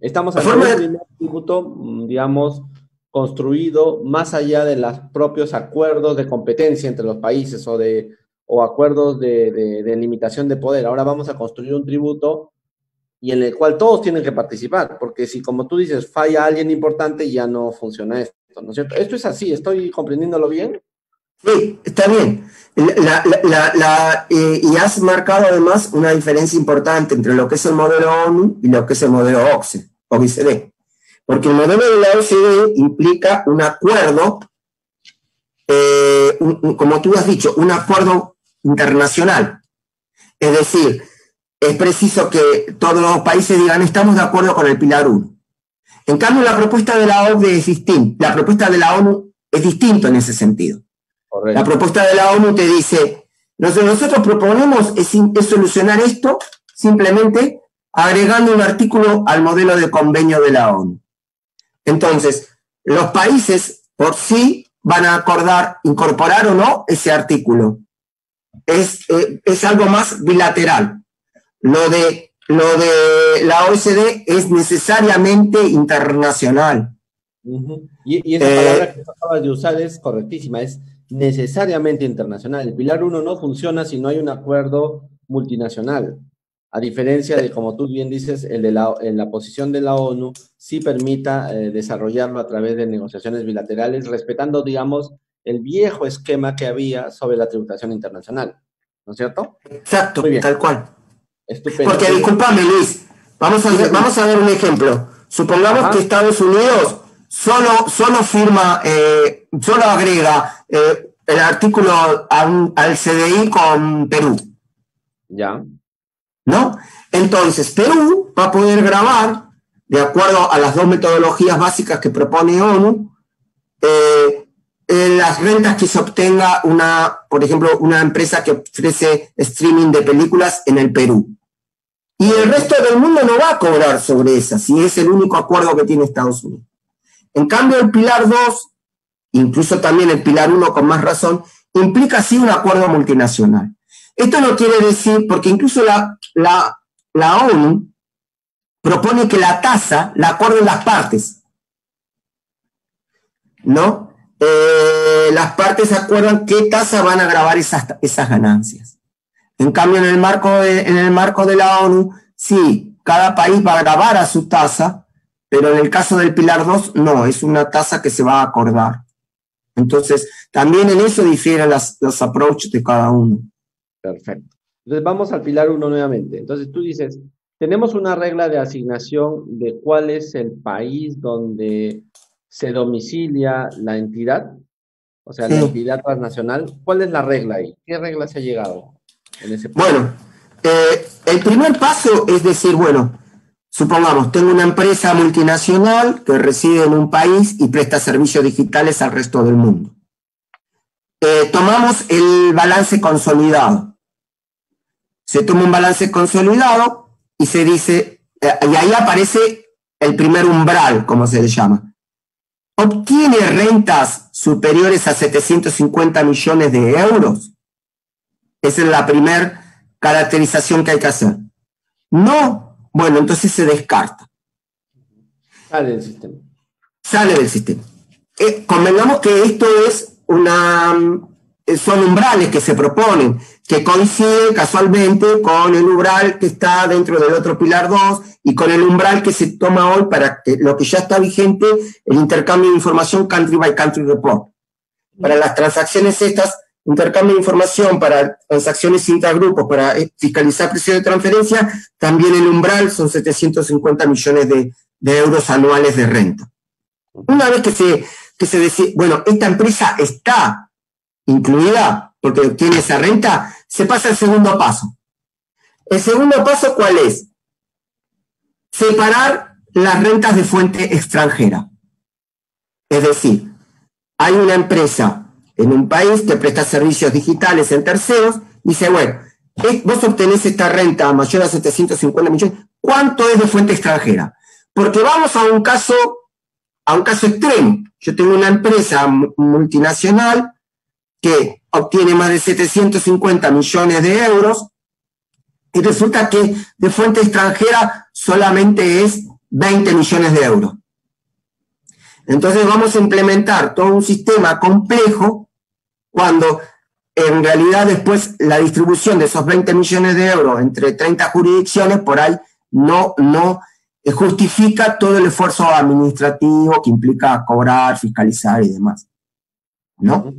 Estamos ante un primer tributo, digamos, construido más allá de los propios acuerdos de competencia entre los países o acuerdos de limitación de poder. Ahora vamos a construir un tributo y en el cual todos tienen que participar, porque si, como tú dices, falla alguien importante, ya no funciona esto, ¿no es cierto? Esto es así, ¿estoy comprendiéndolo bien? Sí, está bien. Y has marcado además una diferencia importante entre lo que es el modelo ONU y lo que es el modelo OECD. Porque el modelo de la OECD implica un acuerdo, como tú has dicho, un acuerdo internacional. Es decir, es preciso que todos los países digan estamos de acuerdo con el Pilar 1. En cambio, la propuesta de la OCDE es distinta. La propuesta de la ONU es distinta en ese sentido. Correcto. La propuesta de la ONU te dice, nosotros proponemos es solucionar esto simplemente agregando un artículo al modelo de convenio de la ONU. Entonces, los países por sí van a acordar incorporar o no ese artículo. Es algo más bilateral. Lo de la OECD es necesariamente internacional. Y esa palabra que acabas de usar es correctísima, es necesariamente internacional. El Pilar 1 no funciona si no hay un acuerdo multinacional. A diferencia de, como tú bien dices, en la posición de la ONU sí permita desarrollarlo a través de negociaciones bilaterales, respetando, digamos, el viejo esquema que había sobre la tributación internacional. ¿No es cierto? Exacto, muy bien. Tal cual. Estupendo. Porque, discúlpame, Luis, vamos a ver un ejemplo. Supongamos que Estados Unidos solo firma, solo agrega el artículo al CDI con Perú. Ya. ¿No? Entonces, Perú va a poder grabar, de acuerdo a las dos metodologías básicas que propone ONU, las rentas que se obtenga por ejemplo, una empresa que ofrece streaming de películas en el Perú. Y el resto del mundo no va a cobrar sobre esa, si es el único acuerdo que tiene Estados Unidos. En cambio, el Pilar 2, incluso también el Pilar 1 con más razón, implica sí un acuerdo multinacional. Esto no quiere decir, porque incluso la ONU propone que la tasa la acuerden las partes, ¿no? Las partes acuerdan qué tasa van a gravar esas ganancias. En cambio, en el marco de la ONU, sí, cada país va a gravar a su tasa, pero en el caso del Pilar 2, no, es una tasa que se va a acordar. Entonces, también en eso difieren los approaches de cada uno. Perfecto. Entonces, vamos al Pilar 1 nuevamente. Entonces, tú dices, tenemos una regla de asignación de cuál es el país donde se domicilia la entidad, o sea, la entidad transnacional. ¿Cuál es la regla ahí? ¿Qué regla se ha llegado en ese punto? Bueno, el primer paso es decir, bueno, supongamos, tengo una empresa multinacional que reside en un país y presta servicios digitales al resto del mundo. Tomamos el balance consolidado. Se toma un balance consolidado y se dice, y ahí aparece el primer umbral, como se le llama. ¿Obtiene rentas superiores a 750 millones de euros? Esa es la primera caracterización que hay que hacer. No, bueno, entonces se descarta. Sale del sistema. Sale del sistema. Convengamos que esto es son umbrales que se proponen, que coinciden casualmente con el umbral que está dentro del otro Pilar 2 y con el umbral que se toma hoy para que lo que ya está vigente, el intercambio de información country by country report. Para las transacciones estas, intercambio de información para transacciones intragrupos, para fiscalizar precios de transferencia, también el umbral son 750 millones de euros anuales de renta. Una vez que se decide, bueno, esta empresa está incluida porque obtiene esa renta, se pasa al segundo paso. El segundo paso, ¿cuál es? Separar las rentas de fuente extranjera. Es decir, hay una empresa en un país que presta servicios digitales en terceros y dice, bueno, vos obtenés esta renta mayor a 750 millones, ¿cuánto es de fuente extranjera? Porque vamos a un caso extremo. Yo tengo una empresa multinacional que obtiene más de 750 millones de euros y resulta que de fuente extranjera solamente es 20 millones de euros. Entonces vamos a implementar todo un sistema complejo cuando en realidad después la distribución de esos 20 millones de euros entre 30 jurisdicciones por ahí no justifica todo el esfuerzo administrativo que implica cobrar, fiscalizar y demás, ¿no?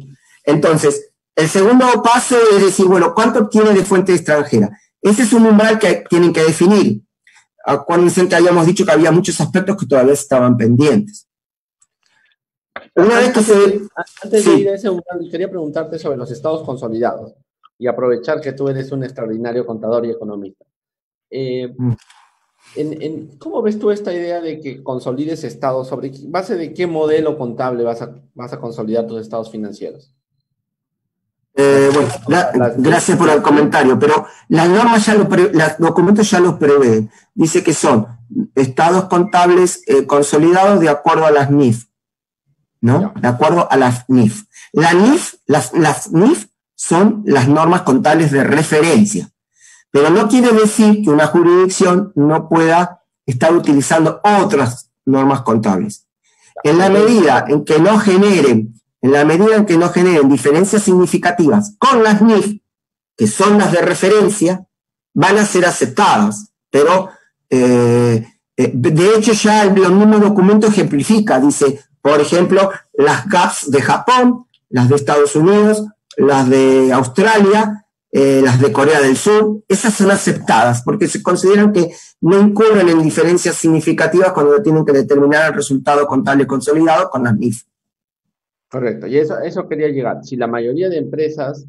Entonces, el segundo paso es decir, bueno, ¿cuánto obtiene de fuente extranjera? Ese es un umbral que tienen que definir. Acuérdense que habíamos dicho que había muchos aspectos que todavía estaban pendientes. Una vez que antes de ir a ese umbral, quería preguntarte sobre los estados consolidados y aprovechar que tú eres un extraordinario contador y economista. ¿Cómo ves tú esta idea de que consolides estados? ¿Sobre base de qué modelo contable vas a consolidar tus estados financieros? Gracias por el comentario, pero las normas los documentos ya los prevén. Dice que son estados contables consolidados de acuerdo a las NIF, ¿no? De acuerdo a las NIF. Las NIF son las normas contables de referencia, pero no quiere decir que una jurisdicción no pueda estar utilizando otras normas contables. En la medida en que no generen diferencias significativas con las NIF, que son las de referencia, van a ser aceptadas. Pero, de hecho, ya los mismos documentos ejemplifica, dice, por ejemplo, las GAPs de Japón, las de Estados Unidos, las de Australia, las de Corea del Sur, esas son aceptadas porque se consideran que no incurren en diferencias significativas cuando tienen que determinar el resultado contable consolidado con las NIF. Correcto, y eso quería llegar. Si la mayoría de empresas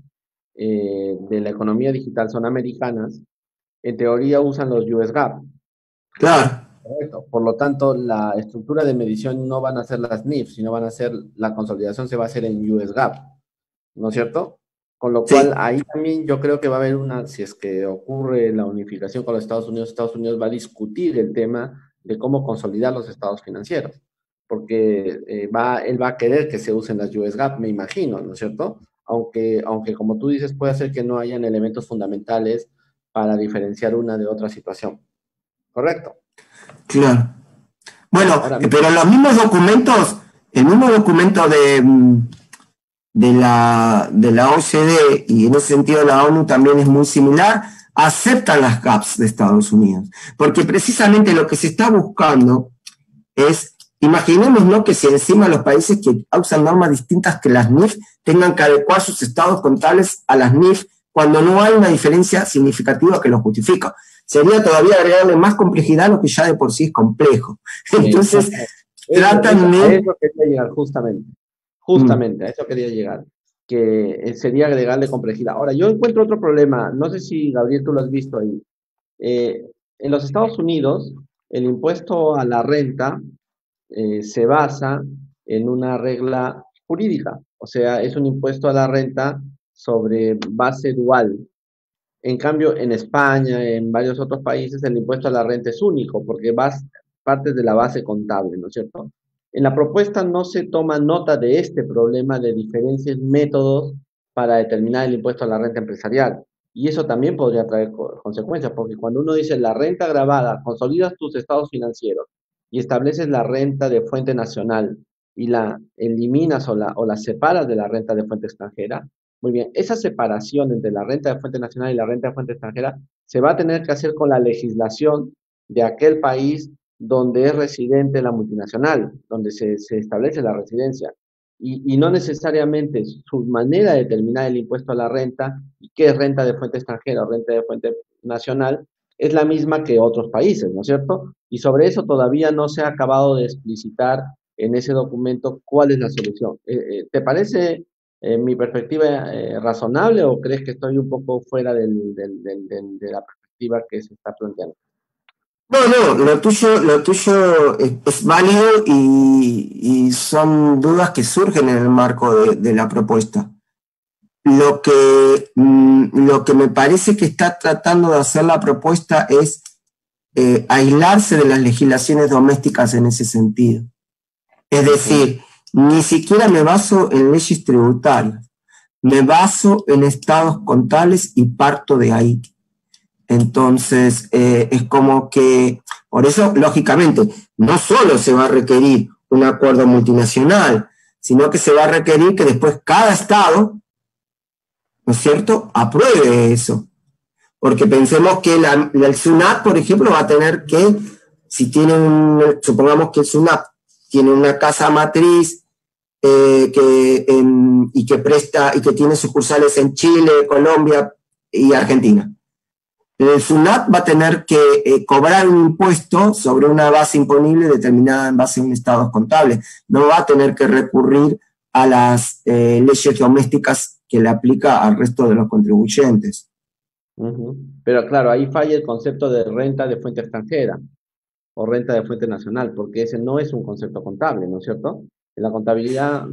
de la economía digital son americanas, en teoría usan los US GAAP. Claro. Correcto. Por lo tanto, la estructura de medición no van a ser las NIF, sino van a ser, la consolidación se va a hacer en US GAAP, ¿no es cierto? Con lo cual, ahí también yo creo que va a haber si es que ocurre la unificación con los Estados Unidos va a discutir el tema de cómo consolidar los estados financieros. Porque él va a querer que se usen las US GAAP, me imagino, ¿no es cierto? Aunque como tú dices, puede ser que no hayan elementos fundamentales para diferenciar una de otra situación. ¿Correcto? Claro. Bueno, pero los mismos documentos, el mismo documento de la OCDE, y en ese sentido la ONU también es muy similar, aceptan las GAPs de Estados Unidos. Porque precisamente lo que se está buscando es, imaginemos, ¿no?, que si encima los países que usan normas distintas que las NIF tengan que adecuar sus estados contables a las NIF cuando no hay una diferencia significativa que lo justifica. Sería todavía agregarle más complejidad a lo que ya de por sí es complejo. Entonces, tratan de... A eso quería llegar, justamente, a eso quería llegar, que sería agregarle complejidad. Ahora, yo encuentro otro problema, no sé si, Gabriel, tú lo has visto ahí. En los Estados Unidos, el impuesto a la renta se basa en una regla jurídica, o sea, es un impuesto a la renta sobre base dual. En cambio, en España, en varios otros países, el impuesto a la renta es único, porque partes de la base contable, ¿no es cierto? En la propuesta no se toma nota de este problema de diferentes métodos para determinar el impuesto a la renta empresarial. Y eso también podría traer consecuencias, porque cuando uno dice la renta gravada, consolidas tus estados financieros y estableces la renta de fuente nacional y la eliminas o la separas de la renta de fuente extranjera, muy bien, esa separación entre la renta de fuente nacional y la renta de fuente extranjera se va a tener que hacer con la legislación de aquel país donde es residente la multinacional, donde se establece la residencia. Y no necesariamente su manera de determinar el impuesto a la renta y qué es renta de fuente extranjera o renta de fuente nacional es la misma que otros países, ¿no es cierto? Y sobre eso todavía no se ha acabado de explicitar en ese documento cuál es la solución. ¿Te parece mi perspectiva razonable o crees que estoy un poco fuera de la perspectiva que se está planteando? No, lo tuyo es válido y son dudas que surgen en el marco de la propuesta. Lo que me parece que está tratando de hacer la propuesta es aislarse de las legislaciones domésticas en ese sentido. Es decir, ni siquiera me baso en leyes tributarias, me baso en estados contables y parto de ahí. Entonces, es como que, por eso, lógicamente, no solo se va a requerir un acuerdo multinacional, sino que se va a requerir que después cada Estado, ¿no es cierto?, apruebe eso. Porque pensemos que el SUNAT, por ejemplo, va a tener que, si tiene supongamos que el SUNAT tiene una casa matriz y que presta y que tiene sucursales en Chile, Colombia y Argentina. El SUNAT va a tener que cobrar un impuesto sobre una base imponible determinada en base a un estado contable. No va a tener que recurrir a las leyes domésticas que le aplica al resto de los contribuyentes. Pero claro, ahí falla el concepto de renta de fuente extranjera o renta de fuente nacional, porque ese no es un concepto contable, ¿no es cierto? La contabilidad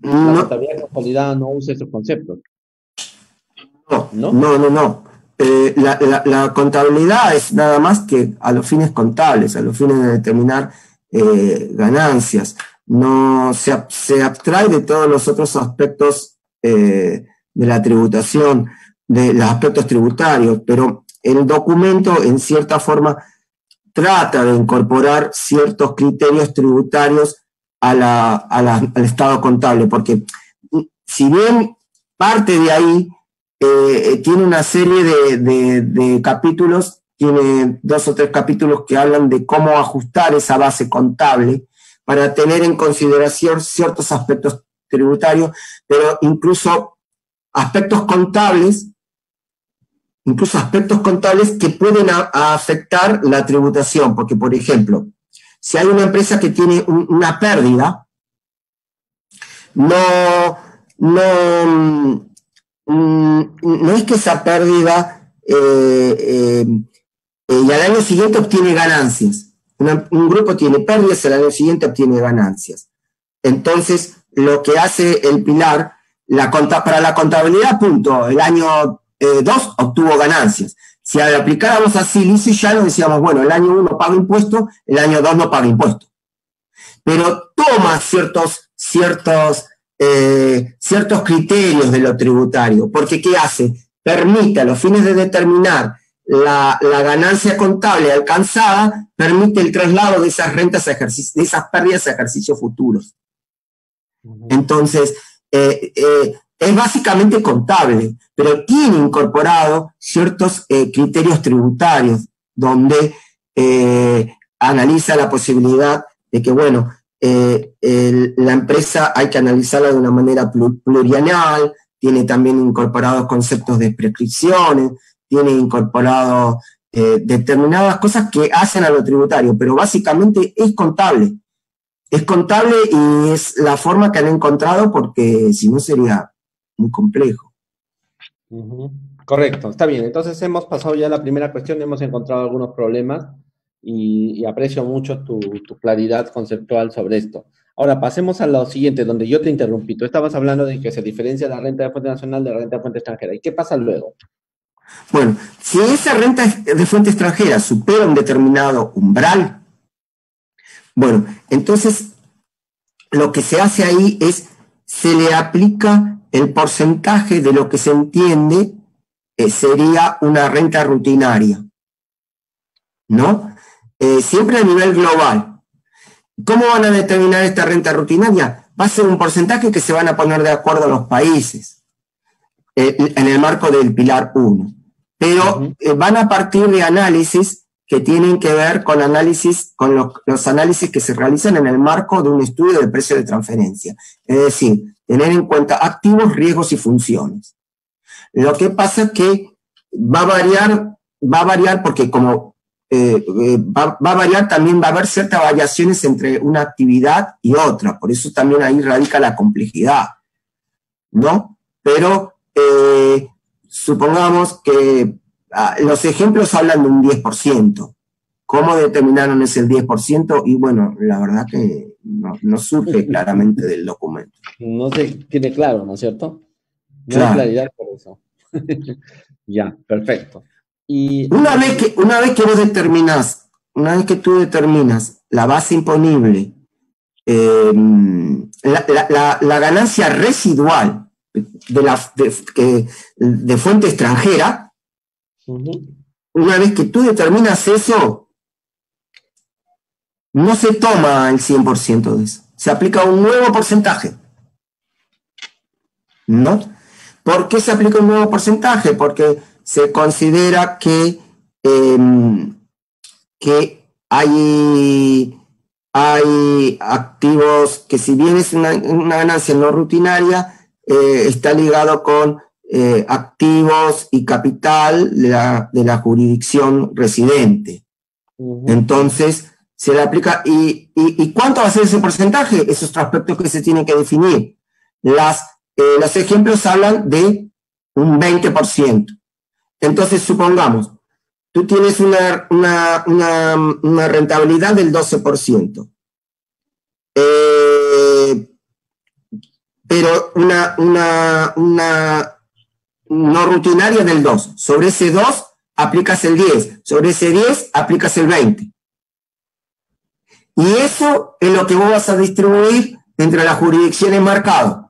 consolidada no usa esos conceptos. No. La contabilidad es nada más que a los fines contables, a los fines de determinar ganancias. No se abstrae de todos los otros aspectos de la tributación, de los aspectos tributarios, pero el documento en cierta forma trata de incorporar ciertos criterios tributarios al estado contable, porque si bien parte de ahí tiene una serie de capítulos, tiene 2 o 3 capítulos que hablan de cómo ajustar esa base contable para tener en consideración ciertos aspectos tributarios, pero incluso aspectos contables que pueden afectar la tributación, porque por ejemplo, si hay una empresa que tiene una pérdida, no es que esa pérdida y al año siguiente obtiene ganancias. Un grupo tiene pérdidas y al año siguiente obtiene ganancias. Entonces, lo que hace el pilar, para la contabilidad, punto, el año 2 obtuvo ganancias. Si aplicáramos así, liso y llano, decíamos, bueno, el año 1 paga impuesto, el año 2 no paga impuesto. Pero toma ciertos criterios de lo tributario, porque ¿qué hace? Permite a los fines de determinar la ganancia contable alcanzada, permite el traslado de esas rentas de esas pérdidas a ejercicios futuros. Entonces, es básicamente contable, pero tiene incorporado ciertos criterios tributarios donde analiza la posibilidad de que, bueno, la empresa hay que analizarla de una manera plurianual, tiene también incorporados conceptos de prescripciones, tiene incorporado determinadas cosas que hacen a lo tributario, pero básicamente es contable. Es contable y es la forma que han encontrado porque si no sería muy complejo. Correcto, está bien. Entonces hemos pasado ya la primera cuestión, hemos encontrado algunos problemas y aprecio mucho tu claridad conceptual sobre esto. Ahora pasemos a lo siguiente, donde yo te interrumpí. Tú estabas hablando de que se diferencia la renta de fuente nacional de la renta de fuente extranjera. ¿Y qué pasa luego? Bueno, si esa renta de fuente extranjera supera un determinado umbral, bueno, entonces lo que se hace ahí es, se le aplica el porcentaje de lo que se entiende sería una renta rutinaria, ¿no? Siempre a nivel global. ¿Cómo van a determinar esta renta rutinaria? Va a ser un porcentaje que se van a poner de acuerdo a los países en el marco del Pilar 1. Pero van a partir de análisis que tienen que ver con los análisis que se realizan en el marco de un estudio de precio de transferencia. Es decir, tener en cuenta activos, riesgos y funciones. Lo que pasa es que va a variar porque como va a variar, también va a haber ciertas variaciones entre una actividad y otra. Por eso también ahí radica la complejidad, ¿no? Pero supongamos que los ejemplos hablan de un 10%. ¿Cómo determinaron ese 10%? Y bueno, la verdad que no surge claramente del documento. No se tiene claro, ¿no es cierto? No claro. Hay claridad por eso. Ya, perfecto. Y una vez que tú determinas la base imponible, la ganancia residual de fuente extranjera, una vez que tú determinas eso, no se toma el 100% de eso. Se aplica un nuevo porcentaje, ¿no? ¿Por qué se aplica un nuevo porcentaje? Porque se considera que hay activos que, si bien es una ganancia no rutinaria, está ligado con activos y capital de la jurisdicción residente. Entonces, se le aplica. ¿Y cuánto va a ser ese porcentaje? Esos es otro aspecto que se tiene que definir. Los ejemplos hablan de un 20%. Entonces, supongamos, tú tienes una rentabilidad del 12%, pero una no rutinaria del 2%. Sobre ese 2 aplicas el 10%, sobre ese 10 aplicas el 20%. Y eso es lo que vos vas a distribuir entre las jurisdicciones marcadas.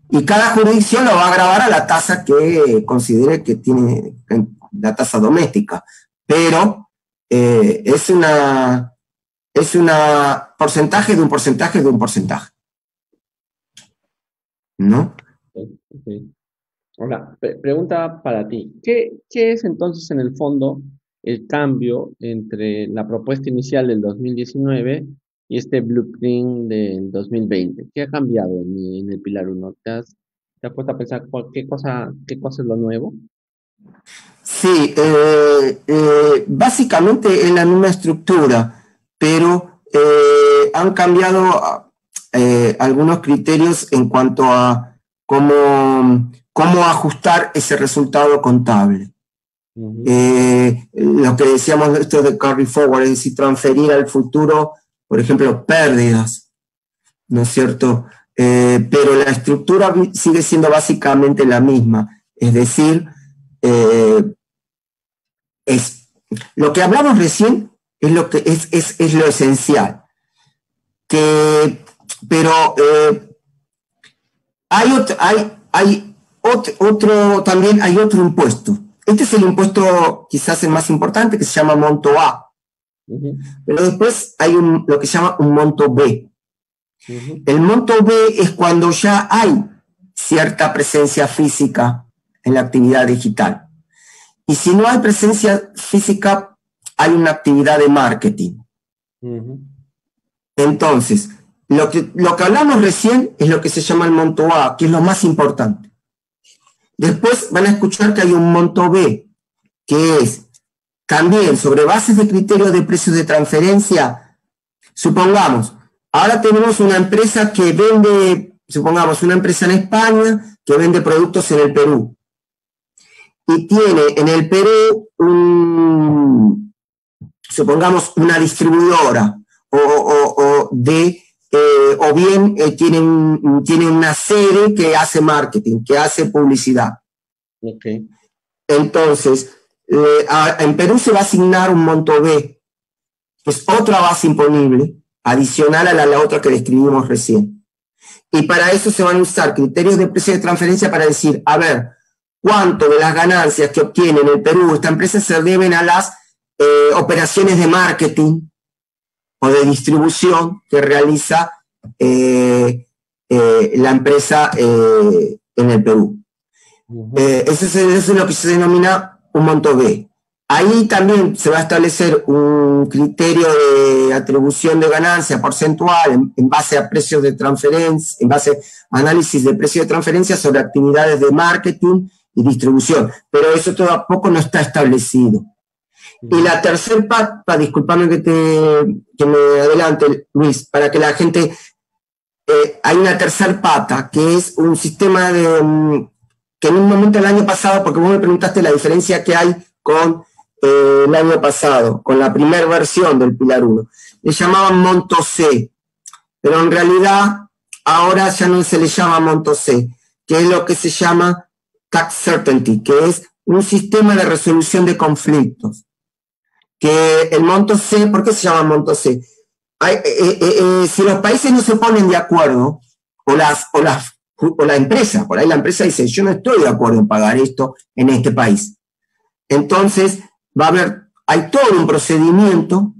Y cada jurisdicción lo va a gravar a la tasa que considere que tiene, la tasa doméstica. Pero es una porcentaje de un porcentaje de un porcentaje, ¿no? Okay. Ahora, pregunta para ti. ¿Qué es entonces en el fondo el cambio entre la propuesta inicial del 2019 y este blueprint del 2020? ¿Qué ha cambiado en el Pilar 1? ¿Te has puesto a pensar qué cosa es lo nuevo? Sí, básicamente es la misma estructura, pero han cambiado algunos criterios en cuanto a cómo ajustar ese resultado contable. Lo que decíamos esto de carry forward, es decir, transferir al futuro, por ejemplo, pérdidas, ¿no es cierto? Pero la estructura sigue siendo básicamente la misma, es decir, lo que hablamos recién es lo que es lo esencial. Pero también hay otro impuesto. Este es el impuesto quizás el más importante, que se llama monto A. Pero después hay lo que se llama un monto B. El monto B es cuando ya hay cierta presencia física en la actividad digital. Y si no hay presencia física, hay una actividad de marketing. Entonces, lo que hablamos recién es lo que se llama el monto A, que es lo más importante. Después van a escuchar que hay un monto B, que es también sobre bases de criterios de precios de transferencia. Supongamos, ahora tenemos una empresa que vende, supongamos una empresa en España que vende productos en el Perú. Y tiene en el Perú supongamos una distribuidora o bien tiene una sede que hace marketing, que hace publicidad. Okay. Entonces, en Perú se va a asignar un monto B, que es otra base imponible, adicional a la otra que describimos recién. Y para eso se van a usar criterios de precio de transferencia para decir, a ver, cuánto de las ganancias que obtiene en el Perú esta empresa se deben a las operaciones de marketing o de distribución que realiza la empresa en el Perú. Eso es lo que se denomina un monto B. Ahí también se va a establecer un criterio de atribución de ganancia porcentual en base a precios de transferencia, en base a análisis de precios de transferencia sobre actividades de marketing y distribución, pero eso tampoco no está establecido. Y la tercera pata, discúlpame que me adelante, Luis, para que la gente, hay una tercera pata, que es un sistema que en un momento el año pasado, porque vos me preguntaste la diferencia que hay con el año pasado, con la primera versión del Pilar 1, le llamaban monto C, pero en realidad ahora ya no se le llama monto C, que es lo que se llama tax certainty, que es un sistema de resolución de conflictos. Que el monto C, ¿por qué se llama monto C? Si los países no se ponen de acuerdo, o la empresa, por ahí la empresa dice, yo no estoy de acuerdo en pagar esto en este país. Entonces, hay todo un procedimiento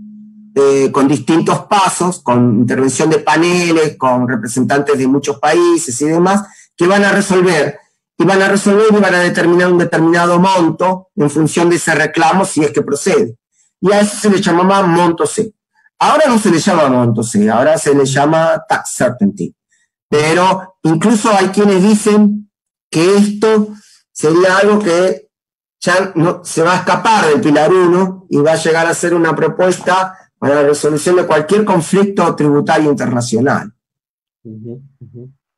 con distintos pasos, con intervención de paneles, con representantes de muchos países y demás, que van a resolver y van a determinar un determinado monto en función de ese reclamo si es que procede. Y a eso se le llamaba monto C. Ahora no se le llama monto C, ahora se le llama tax certainty. Pero incluso hay quienes dicen que esto sería algo que ya no, se va a escapar del Pilar 1 y va a llegar a ser una propuesta para la resolución de cualquier conflicto tributario internacional.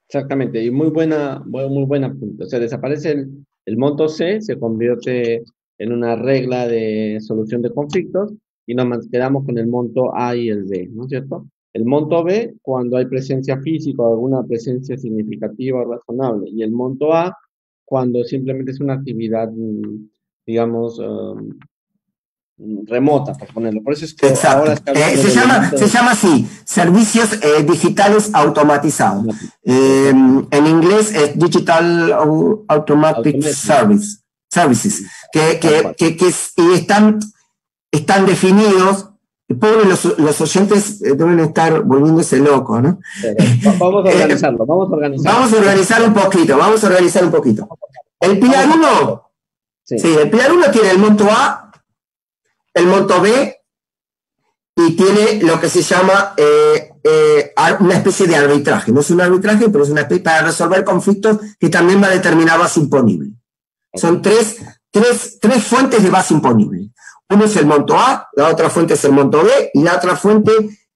Exactamente, y muy buena punto. O sea, desaparece el monto C, se convierte en una regla de solución de conflictos y nos quedamos con el monto A y el B, ¿no es cierto? El monto B, cuando hay presencia física o alguna presencia significativa o razonable, y el monto A, cuando simplemente es una actividad, digamos, remota, por ponerlo. Por eso es que exacto. Ahora se llama así, servicios digitales automatizados. En inglés es Digital Automatic Services, y están definidos. Pobres los oyentes deben estar volviéndose locos, ¿no? Vamos a organizarlo, vamos a organizar un poquito. El Pilar 1, el Pilar 1 tiene el monto A, el monto B, y tiene lo que se llama una especie de arbitraje. No es un arbitraje, pero es una especie para resolver conflictos que también va a determinar base imponible. Son tres fuentes de base imponible. Uno es el monto A, la otra fuente es el monto B, y la otra fuente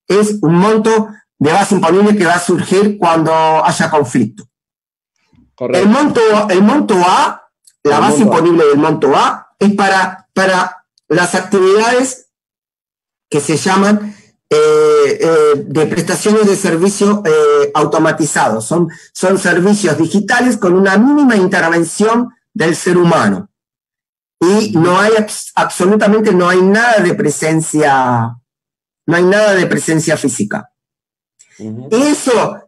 es un monto de base imponible que va a surgir cuando haya conflicto. Correcto. El monto A, la base imponible del monto A, es para las actividades que se llaman de prestaciones de servicio automatizados. Son servicios digitales con una mínima intervención del ser humano. Y no hay absolutamente nada de presencia física. Eso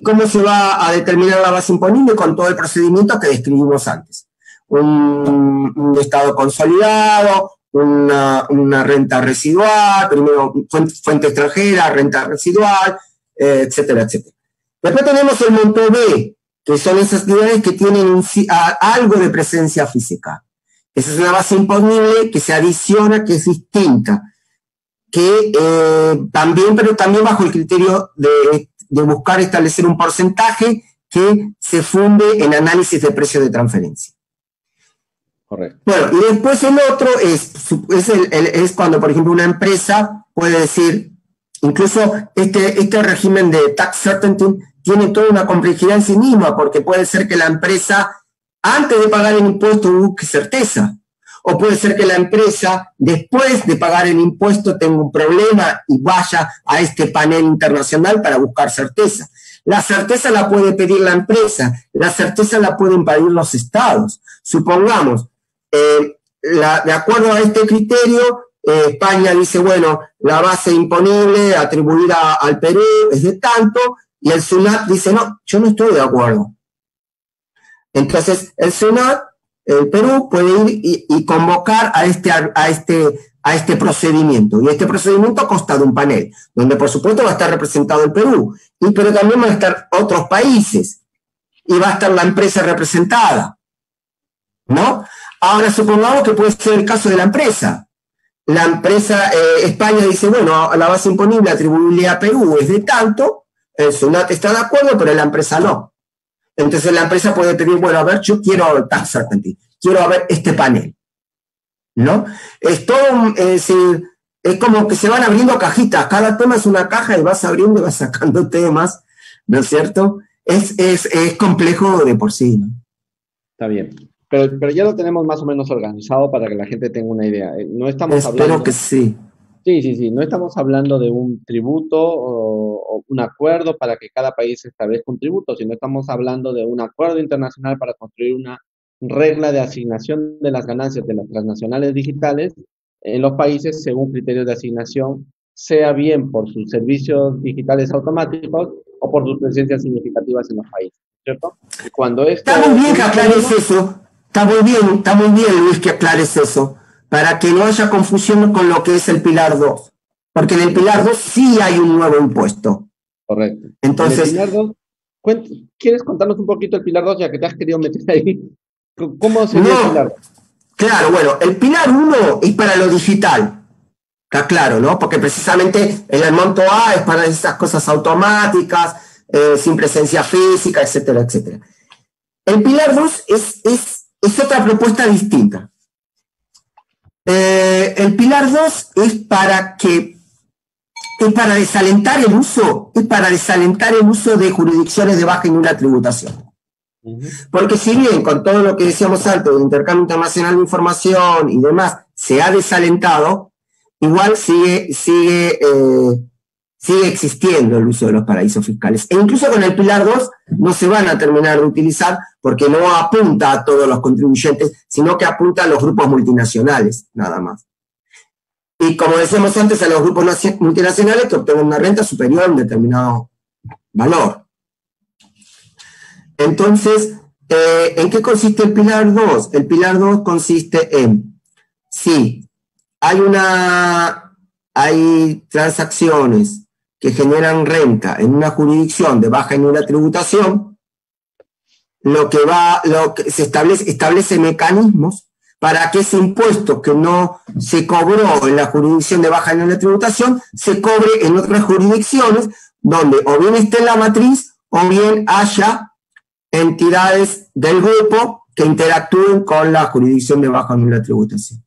¿cómo se va a determinar la base imponible? Con todo el procedimiento que describimos antes. Un estado consolidado, una renta residual, primero fuente extranjera, renta residual, etcétera, etcétera. Después tenemos el monto B, que son esas actividades que tienen algo de presencia física. Esa es una base imponible que se adiciona, que es distinta, pero también bajo el criterio de buscar establecer un porcentaje que se funde en análisis de precio de transferencia. Correcto. Bueno, y después el otro es cuando, por ejemplo, una empresa puede decir, incluso este régimen de tax certainty tiene toda una complejidad en sí misma, porque puede ser que la empresa, antes de pagar el impuesto, busque certeza. O puede ser que la empresa, después de pagar el impuesto, tenga un problema y vaya a este panel internacional para buscar certeza. La certeza la puede pedir la empresa, la certeza la pueden pedir los estados. Supongamos, de acuerdo a este criterio, España dice, bueno, la base imponible atribuida al Perú es de tanto, y el SUNAT dice, no, yo no estoy de acuerdo. Entonces, el Perú puede ir y convocar a este procedimiento. Y este procedimiento consta de un panel, donde por supuesto va a estar representado el Perú, pero también van a estar otros países, y va a estar la empresa representada, ¿no? Ahora supongamos que puede ser el caso de la empresa. La empresa, España dice, bueno, la base imponible atribuible a Perú es de tanto, el SUNAT está de acuerdo, pero la empresa no. Entonces la empresa puede pedir, bueno, a ver, yo quiero tax certainty, quiero ver este panel, ¿no? Es como que se van abriendo cajitas, cada tema es una caja y vas abriendo y vas sacando temas, ¿no es cierto? Es complejo de por sí, ¿no? Está bien, pero ya lo tenemos más o menos organizado para que la gente tenga una idea. No estamos Espero que sí. Sí, no estamos hablando de un tributo o un acuerdo para que cada país establezca un tributo, sino estamos hablando de un acuerdo internacional para construir una regla de asignación de las ganancias de las transnacionales digitales en los países según criterios de asignación, sea bien por sus servicios digitales automáticos o por sus presencias significativas en los países, ¿cierto? Y cuando esto... Está muy bien que aclares eso, está muy bien, Luis, que aclares eso. para que no haya confusión con lo que es el pilar 2. Porque en el pilar 2 sí hay un nuevo impuesto. Correcto. Entonces, el pilar 2, ¿quieres contarnos un poquito el pilar 2, ya que te has querido meter ahí? ¿Cómo sería el pilar 2? Claro, bueno, el pilar 1 es para lo digital. Está claro, ¿no? Porque precisamente el monto A es para esas cosas automáticas, sin presencia física, etcétera, etcétera. El pilar 2 es otra propuesta distinta. El pilar 2 es para desalentar el uso, de jurisdicciones de baja y nula tributación. Porque si bien con todo lo que decíamos antes del intercambio internacional de información y demás se ha desalentado, igual sigue existiendo el uso de los paraísos fiscales. E incluso con el pilar 2 no se van a terminar de utilizar porque no apunta a todos los contribuyentes, sino que apunta a los grupos multinacionales, nada más. Y como decíamos antes, a los grupos multinacionales que obtengan una renta superior a un determinado valor. Entonces, ¿en qué consiste el pilar 2? El pilar 2 consiste en, si hay transacciones que generan renta en una jurisdicción de baja y nula tributación, se establece mecanismos para que ese impuesto que no se cobró en la jurisdicción de baja y nula tributación se cobre en otras jurisdicciones donde o bien esté en la matriz o bien haya entidades del grupo que interactúen con la jurisdicción de baja y nula tributación.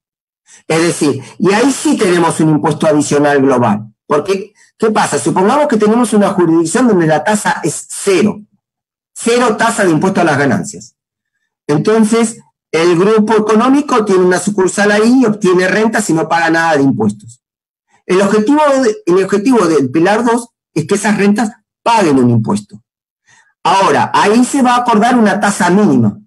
Es decir, y ahí sí tenemos un impuesto adicional global. Porque, ¿qué pasa? Supongamos que tenemos una jurisdicción donde la tasa es cero tasa de impuesto a las ganancias. Entonces, el grupo económico tiene una sucursal ahí y obtiene rentas y no paga nada de impuestos. El objetivo del pilar 2 es que esas rentas paguen un impuesto. Ahora, ahí se va a acordar una tasa mínima.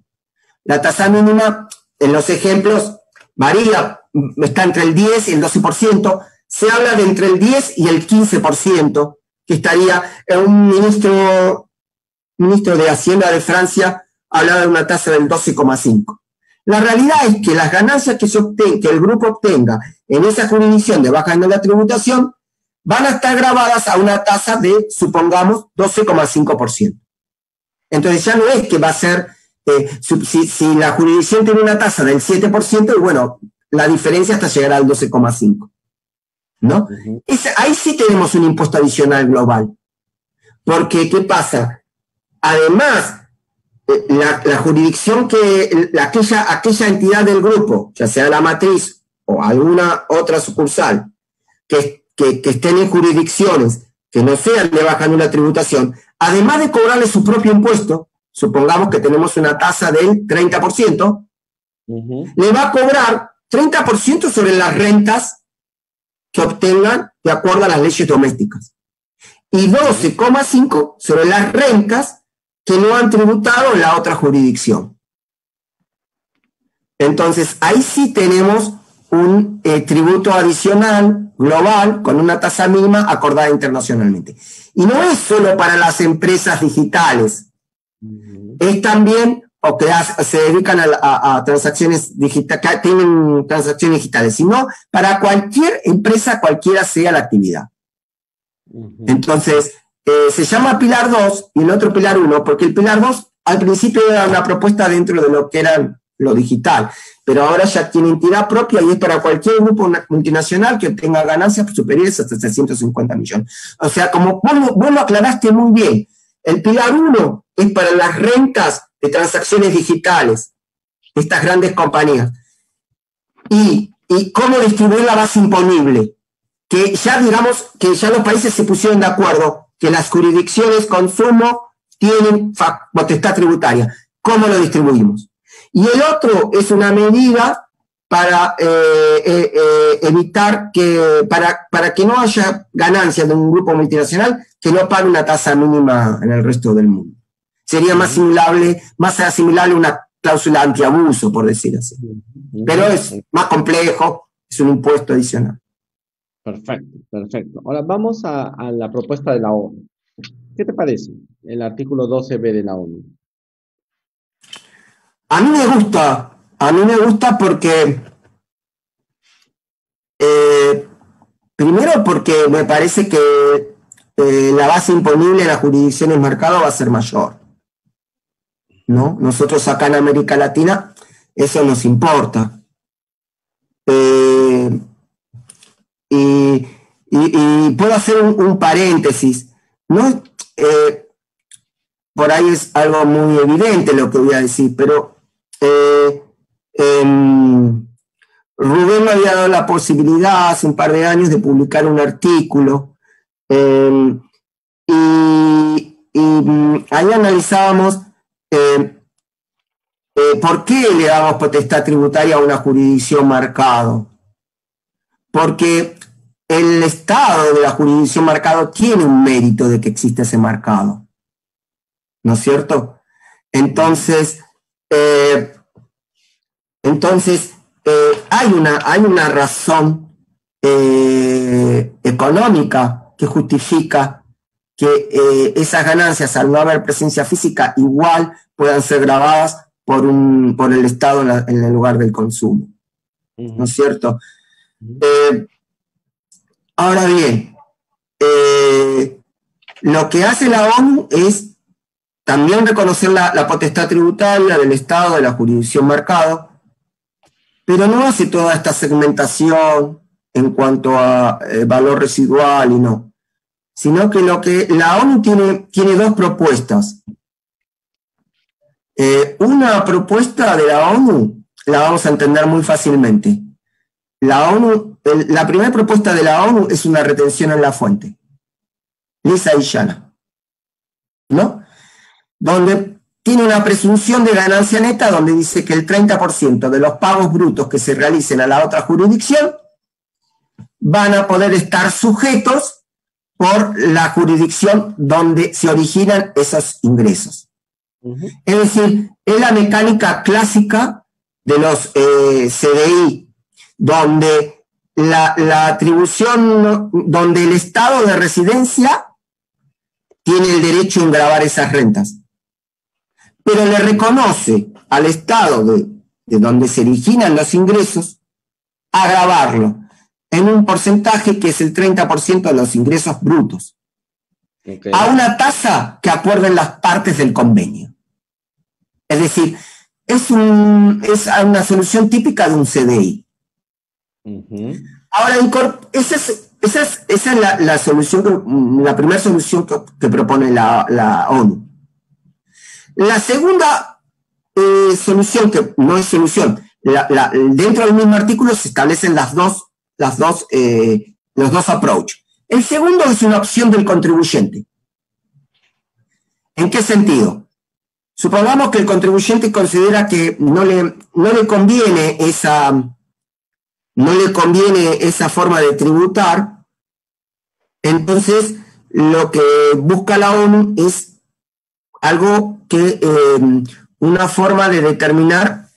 La tasa mínima, en los ejemplos, varía, está entre el 10 y el 12%. Se habla de entre el 10 y el 15%, que estaría un ministro de Hacienda de Francia hablaba de una tasa del 12,5%. La realidad es que las ganancias que el grupo obtenga en esa jurisdicción de baja y nula tributación van a estar grabadas a una tasa de, supongamos, 12,5%. Entonces ya no es que va a ser, si la jurisdicción tiene una tasa del 7%, y bueno, la diferencia hasta llegar al 12,5%. ¿No? Ahí sí tenemos un impuesto adicional global. Porque, ¿qué pasa? Además, la jurisdicción aquella entidad del grupo, ya sea la matriz o alguna otra sucursal, que estén en jurisdicciones que no sean de baja nula tributación, además de cobrarle su propio impuesto, supongamos que tenemos una tasa del 30%, le va a cobrar 30% sobre las rentas que obtengan de acuerdo a las leyes domésticas y 12,5% sobre las rentas que no han tributado en la otra jurisdicción. Entonces, ahí sí tenemos un tributo adicional global con una tasa mínima acordada internacionalmente. Y no es solo para las empresas digitales, es también, o que se dedican a transacciones digitales, que tienen transacciones digitales, sino para cualquier empresa, cualquiera sea la actividad. Entonces, se llama Pilar 2 y el otro Pilar 1, porque el Pilar 2 al principio era una propuesta dentro de lo que era lo digital, pero ahora ya tiene entidad propia y es para cualquier grupo multinacional que tenga ganancias superiores a 350 millones. O sea, como vos lo aclaraste muy bien, el Pilar 1 es para las rentas de transacciones digitales de estas grandes compañías. Y cómo distribuir la base imponible, que ya digamos que ya los países se pusieron de acuerdo que las jurisdicciones consumo tienen potestad tributaria. ¿Cómo lo distribuimos? Y el otro es una medida para evitar para que no haya ganancias de un grupo multinacional que no pague una tasa mínima en el resto del mundo. Sería más asimilable a una cláusula antiabuso, por decir así. Pero es más complejo, es un impuesto adicional. Perfecto, perfecto. Ahora vamos a la propuesta de la ONU. ¿Qué te parece el artículo 12b de la ONU? A mí me gusta porque Primero porque me parece que la base imponible en las jurisdicciones mercado va a ser mayor, ¿no? Nosotros acá en América Latina eso nos importa. Y puedo hacer un paréntesis, ¿no? Por ahí es algo muy evidente lo que voy a decir, pero Rubén me había dado la posibilidad hace un par de años de publicar un artículo ahí analizábamos por qué le damos potestad tributaria a una jurisdicción marcado. Porque el estado de la jurisdicción marcado tiene un mérito de que existe ese marcado, ¿no es cierto? Entonces hay una razón económica que justifica que esas ganancias, al no haber presencia física, igual puedan ser grabadas por el Estado en el lugar del consumo, ¿no es cierto? Ahora bien, lo que hace la ONU es también reconocer la potestad tributaria del Estado, de la jurisdicción mercado, pero no hace toda esta segmentación en cuanto a valor residual y no, sino que la ONU tiene dos propuestas. Una propuesta de la ONU la vamos a entender muy fácilmente. La primera propuesta de la ONU es una retención en la fuente, lisa y llana, ¿no? Donde tiene una presunción de ganancia neta donde dice que el 30% de los pagos brutos que se realicen a la otra jurisdicción van a poder estar sujetos por la jurisdicción donde se originan esos ingresos. Es decir, es la mecánica clásica de los CDI, donde la atribución, donde el estado de residencia tiene el derecho en gravar esas rentas, pero le reconoce al estado de donde se originan los ingresos a gravarlo en un porcentaje que es el 30% de los ingresos brutos, a una tasa que acuerden las partes del convenio. Es decir, es una solución típica de un CDI. Ahora, esa es la solución, la primera solución que propone la ONU. La segunda solución, que no es solución, dentro del mismo artículo se establecen los dos approaches. El segundo es una opción del contribuyente. ¿En qué sentido? Supongamos que el contribuyente considera que no le conviene esa forma de tributar, entonces lo que busca la ONU es algo que una forma de determinar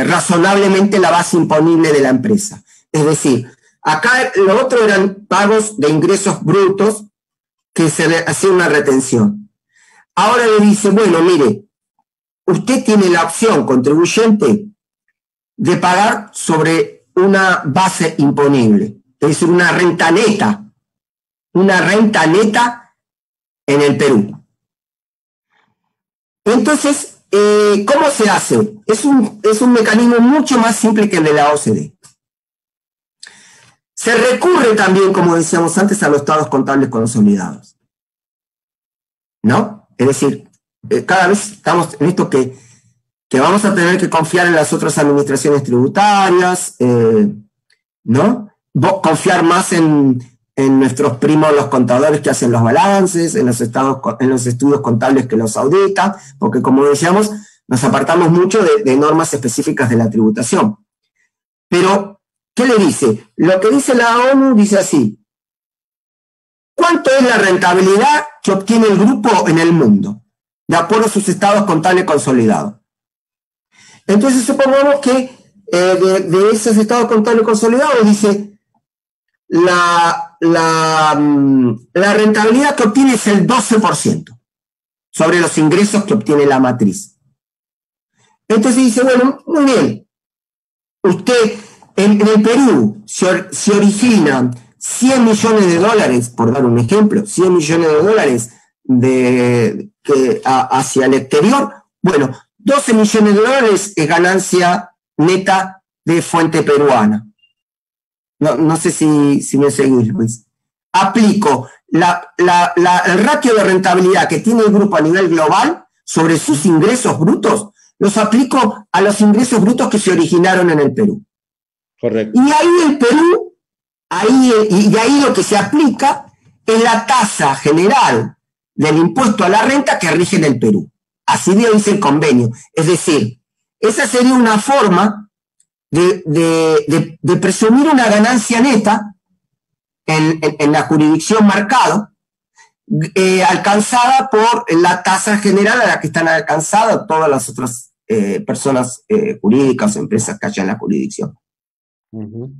razonablemente la base imponible de la empresa. Es decir, acá lo otro eran pagos de ingresos brutos que se le hacía una retención. Ahora le dice, bueno, mire, usted tiene la opción, contribuyente, de pagar sobre una base imponible, es decir, una renta neta en el Perú. Entonces, ¿cómo se hace? Es un mecanismo mucho más simple que el de la OCDE. Se recurre también, como decíamos antes, a los estados contables consolidados, ¿no? Es decir, cada vez estamos en esto que vamos a tener que confiar en las otras administraciones tributarias, ¿no? Confiar más en nuestros primos los contadores que hacen los balances, en los estudios contables que los auditan, porque como decíamos, nos apartamos mucho de normas específicas de la tributación. Pero, ¿qué le dice? Lo que dice la ONU dice así: ¿cuánto es la rentabilidad que obtiene el grupo en el mundo, de acuerdo a sus estados contables consolidados? Entonces, supongamos que de esos estados contables consolidados dice la rentabilidad que obtiene es el 12% sobre los ingresos que obtiene la matriz. Entonces dice, bueno, muy bien, usted en el Perú se originan 100 millones de dólares, por dar un ejemplo, 100 millones de dólares hacia el exterior, bueno, 12 millones de dólares es ganancia neta de fuente peruana. No sé si me seguís, Luis. Aplico el ratio de rentabilidad que tiene el grupo a nivel global sobre sus ingresos brutos, los aplico a los ingresos brutos que se originaron en el Perú. Correcto. Y ahí el Perú, ahí lo que se aplica es la tasa general del impuesto a la renta que rige en el Perú. Así lo dice el convenio. Es decir, esa sería una forma de presumir una ganancia neta en la jurisdicción marcado, alcanzada por la tasa general a la que están alcanzadas todas las otras personas jurídicas o empresas que hayan en la jurisdicción. Uh-huh.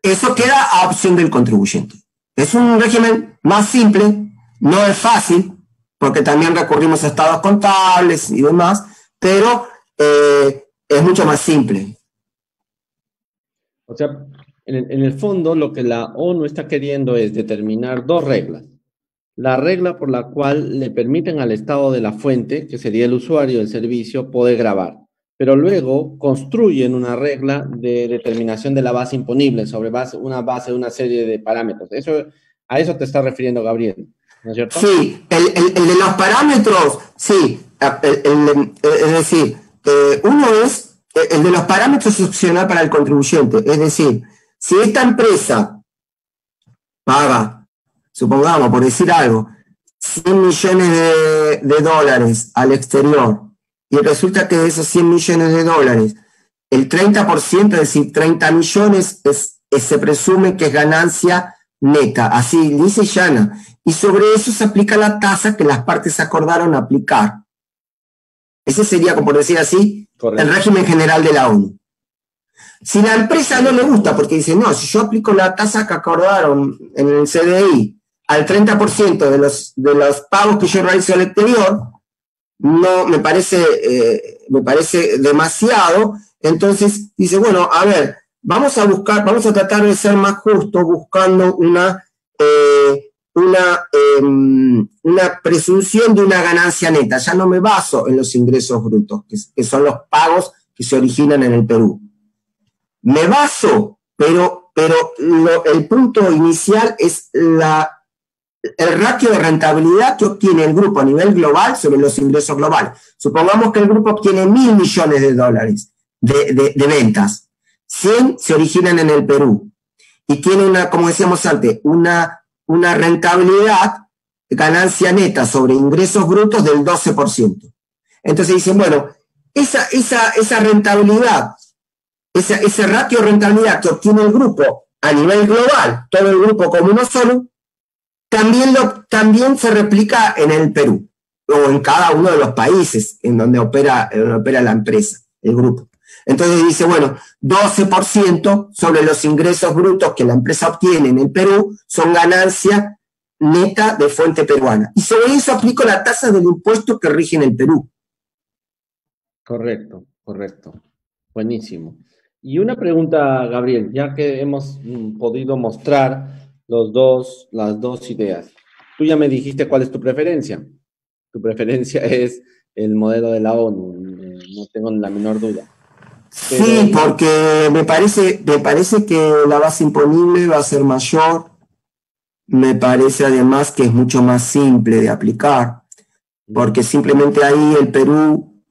Eso queda a opción del contribuyente. Es un régimen más simple, no es fácil, porque también recurrimos a estados contables y demás, pero es mucho más simple. O sea, en el fondo lo que la ONU está queriendo es determinar dos reglas. La regla por la cual le permiten al estado de la fuente, que sería el usuario del servicio, poder grabar. Pero luego construyen una regla de determinación de la base imponible sobre una serie de parámetros. A eso te está refiriendo Gabriel, ¿no es cierto? Sí, el de los parámetros, sí. Es decir, uno es, el de los parámetros es opcional para el contribuyente. Es decir, si esta empresa paga, supongamos, por decir algo, 100 millones de dólares al exterior, y resulta que de esos 100 millones de dólares, el 30%, es decir, 30 millones, se presume que es ganancia neta, así, lisa y llana. Y sobre eso se aplica la tasa que las partes acordaron aplicar. Ese sería, como por decir así, correcto, el régimen general de la ONU. Si la empresa no le gusta, porque dice, no, si yo aplico la tasa que acordaron en el CDI al 30% de los pagos que yo realizo al exterior, no me parece demasiado. Entonces dice, bueno, a ver, vamos a tratar de ser más justos buscando una presunción de una ganancia neta. Ya no me baso en los ingresos brutos, que son los pagos que se originan en el Perú. Me baso, pero el punto inicial es el ratio de rentabilidad que obtiene el grupo a nivel global sobre los ingresos globales. Supongamos que el grupo obtiene 1.000 millones de dólares de ventas. 100 se originan en el Perú. Y tiene como decíamos antes, una rentabilidad, ganancia neta sobre ingresos brutos del 12%. Entonces dicen, bueno, esa rentabilidad, ese ratio de rentabilidad que obtiene el grupo a nivel global, todo el grupo como uno solo, también se replica en el Perú, o en cada uno de los países en donde opera la empresa, el grupo. Entonces dice, bueno, 12% sobre los ingresos brutos que la empresa obtiene en el Perú son ganancia neta de fuente peruana. Y sobre eso aplico la tasa del impuesto que rige en el Perú. Correcto. Buenísimo. Y una pregunta, Gabriel, ya que hemos podido mostrar las dos ideas. Tú ya me dijiste cuál es tu preferencia. Tu preferencia es el modelo de la ONU, no tengo la menor duda. Pero... Sí, porque me parece que la base imponible va a ser mayor. Me parece además que es mucho más simple de aplicar, porque simplemente ahí el Perú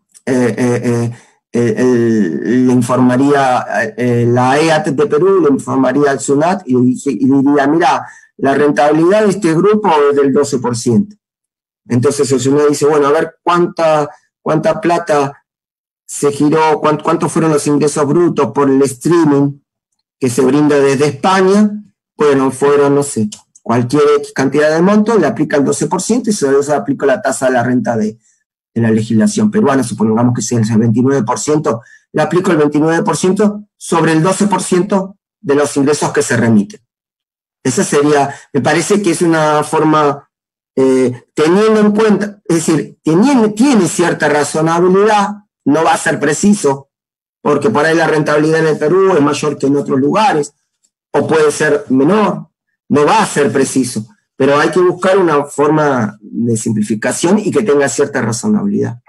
le informaría, la EAT de Perú le informaría al SUNAT y diría, mira, la rentabilidad de este grupo es del 12%. Entonces el SUNAT dice, bueno, a ver cuánta plata se giró, cuántos fueron los ingresos brutos por el streaming que se brinda desde España. Bueno, fueron, no sé, cualquier cantidad de monto, le aplica el 12% y sobre eso aplica la tasa de la renta de la legislación peruana, supongamos que sea el 29%, le aplico el 29% sobre el 12% de los ingresos que se remiten. Esa sería, me parece que es una forma, teniendo en cuenta, es decir, tiene cierta razonabilidad, no va a ser preciso, porque por ahí la rentabilidad en el Perú es mayor que en otros lugares, o puede ser menor. no va a ser preciso, pero hay que buscar una forma de simplificación y que tenga cierta razonabilidad.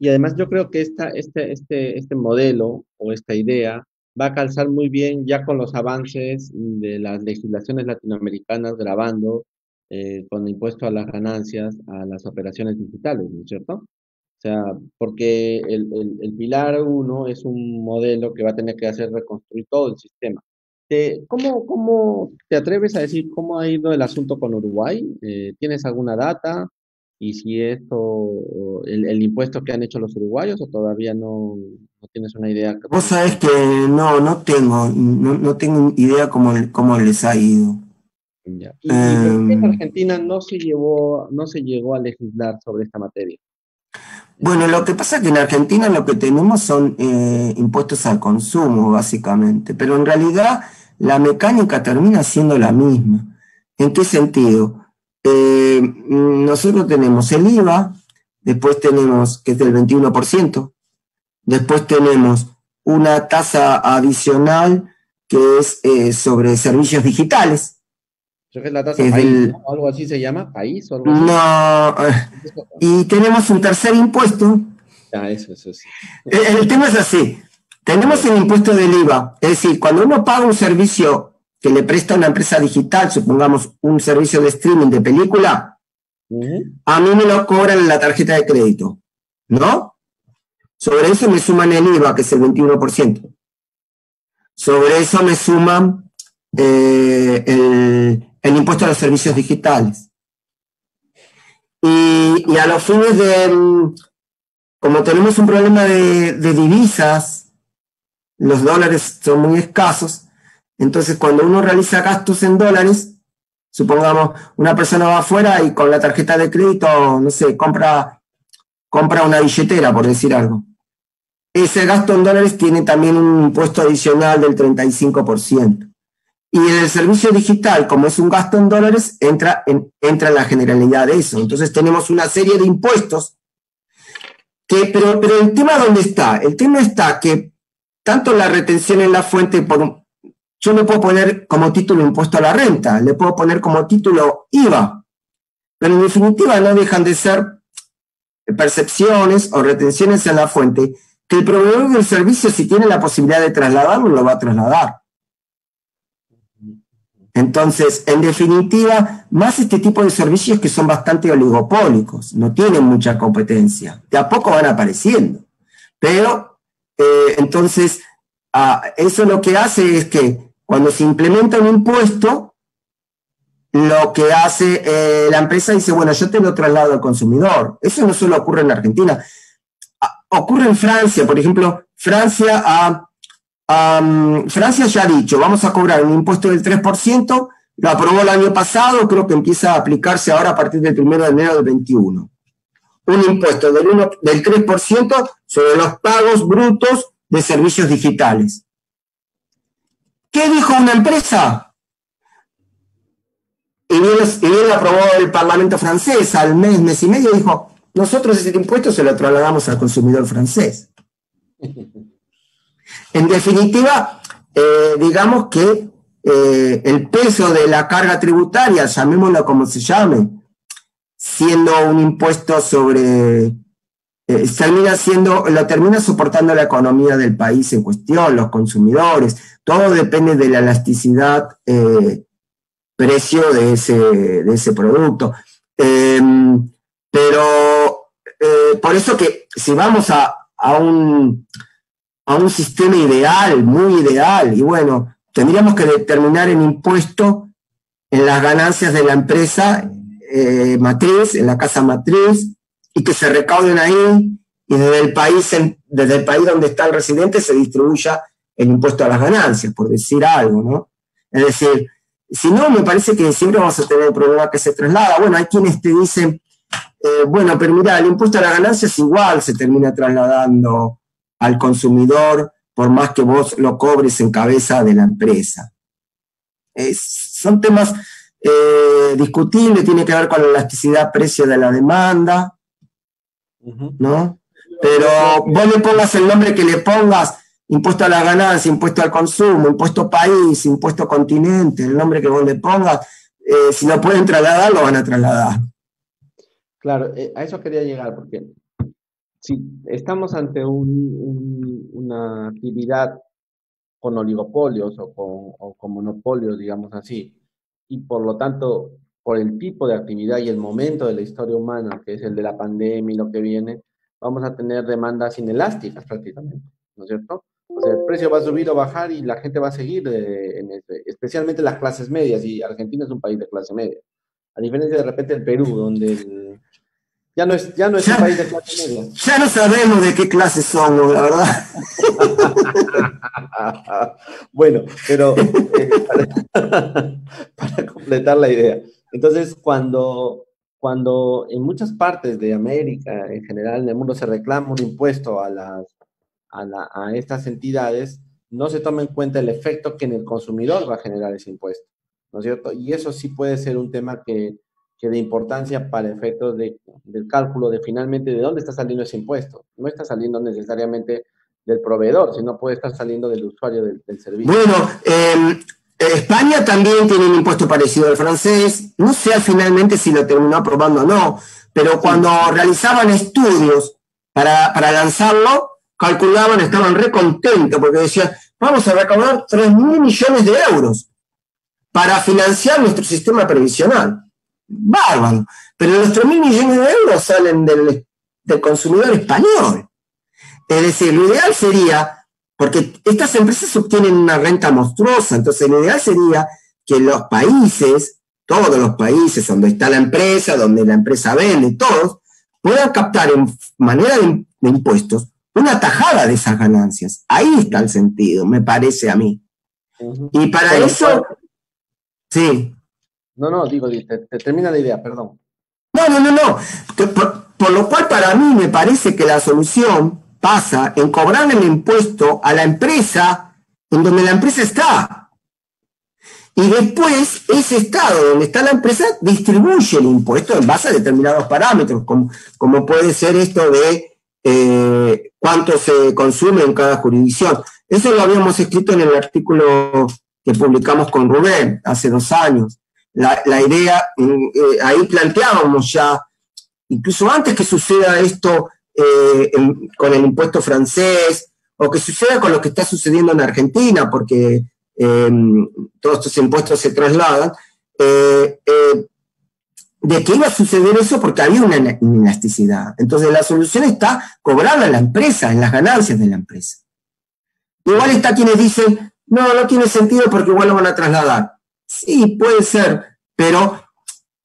Y además yo creo que este modelo o esta idea va a calzar muy bien ya con los avances de las legislaciones latinoamericanas grabando con impuesto a las ganancias a las operaciones digitales, ¿no es cierto? O sea, porque el pilar uno es un modelo que va a tener que hacer reconstruir todo el sistema. ¿Cómo te atreves a decir cómo ha ido el asunto con Uruguay? ¿Tienes alguna data? Y si esto, o el impuesto que han hecho los uruguayos, o todavía no tienes una idea Vos de sabés que no tengo idea cómo les ha ido. ya. Y por qué en Eh, Argentina no se llegó a legislar sobre esta materia? bueno, lo que pasa es que en Argentina lo que tenemos son impuestos al consumo, básicamente, pero en realidad la mecánica termina siendo la misma. ¿En qué sentido? Nosotros tenemos el IVA, después tenemos, que es del 21%, después tenemos una tasa adicional que es sobre servicios digitales, Creo que es la que tasa es país, ¿no? del... O algo así se llama, país o algo así. No, y tenemos un tercer impuesto. Ya, eso sí. El tema es así. A Tenemos ver. el impuesto del IVA. Es decir, cuando uno paga un servicio que le presta una empresa digital, supongamos un servicio de streaming de película, Ujú. a mí me lo cobran en la tarjeta de crédito, ¿no? Sobre eso me suman el IVA, que es el 21%. Sobre eso me suman el impuesto a los servicios digitales. Y a los fines de, como tenemos un problema de divisas, los dólares son muy escasos, entonces cuando uno realiza gastos en dólares, supongamos una persona va afuera y con la tarjeta de crédito, no sé, compra una billetera, por decir algo. Ese gasto en dólares tiene también un impuesto adicional del 35%. Y en el servicio digital, como es un gasto en dólares, entra en la generalidad de eso. Entonces tenemos una serie de impuestos pero el tema, ¿dónde está? El tema está que tanto la retención en la fuente, yo le puedo poner como título impuesto a la renta, le puedo poner como título IVA, pero en definitiva no dejan de ser percepciones o retenciones en la fuente que el proveedor del servicio, si tiene la posibilidad de trasladarlo, lo va a trasladar. Entonces, en definitiva, más este tipo de servicios que son bastante oligopólicos, no tienen mucha competencia, de a poco van apareciendo. Pero, entonces, eso lo que hace es que cuando se implementa un impuesto, lo que hace la empresa dice, bueno, yo te lo traslado al consumidor. Eso no solo ocurre en Argentina, ocurre en Francia, por ejemplo, Francia ya ha dicho, vamos a cobrar un impuesto del 3%, lo aprobó el año pasado, creo que empieza a aplicarse ahora a partir del 1 de enero del 21. Un impuesto del 3% sobre los pagos brutos de servicios digitales. ¿Qué dijo una empresa? Y bien lo aprobó el Parlamento francés al mes y medio, dijo, nosotros ese impuesto se lo trasladamos al consumidor francés. En definitiva, digamos que el peso de la carga tributaria, llamémoslo como se llame, siendo un impuesto sobre, lo termina soportando la economía del país en cuestión, los consumidores, todo depende de la elasticidad precio de ese producto. Pero por eso que si vamos a un sistema ideal, muy ideal, y bueno, tendríamos que determinar el impuesto en las ganancias de la empresa matriz, en la casa matriz, y que se recauden ahí, y desde el país donde está el residente se distribuya el impuesto a las ganancias, por decir algo, ¿no? Es decir, si no, me parece que siempre vamos a tener el problema que se traslada. Bueno, hay quienes te dicen, bueno, pero mira, el impuesto a las ganancias igual se termina trasladando al consumidor, por más que vos lo cobres en cabeza de la empresa. Son temas discutibles, tiene que ver con la elasticidad precio de la demanda, ¿no? Pero vos le pongas el nombre que le pongas, impuesto a la ganancia, impuesto al consumo, impuesto país, impuesto continente, el nombre que vos le pongas, si lo pueden trasladar, lo van a trasladar. Claro, a eso quería llegar, porque si estamos ante una actividad con oligopolios o con monopolios, digamos así, y por lo tanto, por el tipo de actividad y el momento de la historia humana, que es el de la pandemia y lo que viene, vamos a tener demandas inelásticas prácticamente, ¿no es cierto? O sea, el precio va a subir o bajar y la gente va a seguir, especialmente las clases medias, y Argentina es un país de clase media. A diferencia de repente del Perú, donde ya no es un Ya, país de clase media. ya no sabemos de qué clase somos, la verdad. Bueno, pero para completar la idea. Entonces, cuando en muchas partes de América, en general en el mundo, se reclama un impuesto a estas entidades, no se toma en cuenta el efecto que en el consumidor va a generar ese impuesto, ¿no es cierto? Y eso sí puede ser un tema que de importancia para efectos del cálculo de finalmente de dónde está saliendo ese impuesto. No está saliendo necesariamente del proveedor, sino puede estar saliendo del usuario del servicio. Bueno, España también tiene un impuesto parecido al francés. No sé finalmente si lo terminó aprobando o no, pero Sí, cuando realizaban estudios para lanzarlo, calculaban, estaban re contentos porque decían, vamos a recaudar 3.000 millones de euros para financiar nuestro sistema previsional. Bárbaro. Pero los 3.000 millones de euros salen del consumidor español. Es decir, lo ideal sería, porque estas empresas obtienen una renta monstruosa, entonces lo ideal sería que los países, todos los países donde está la empresa, donde la empresa vende, todos, puedan captar en manera de impuestos una tajada de esas ganancias. Ahí está el sentido, me parece a mí. uh-huh. Y para Con lo eso, cual, sí. no, digo, te termina la idea, perdón. No. Por lo cual, para mí, me parece que la solución pasa en cobrar el impuesto a la empresa en donde la empresa está. Y después, ese estado donde está la empresa distribuye el impuesto en base a determinados parámetros, como puede ser esto de cuánto se consume en cada jurisdicción. Eso lo habíamos escrito en el artículo que publicamos con Rubén hace 2 años. La idea, ahí planteábamos ya, incluso antes que suceda esto con el impuesto francés, o que suceda con lo que está sucediendo en Argentina, porque todos estos impuestos se trasladan, de que iba a suceder eso porque había una inelasticidad. Entonces la solución está cobrarla a la empresa, en las ganancias de la empresa. Igual está quienes dicen, no tiene sentido porque igual lo van a trasladar. Sí, puede ser, pero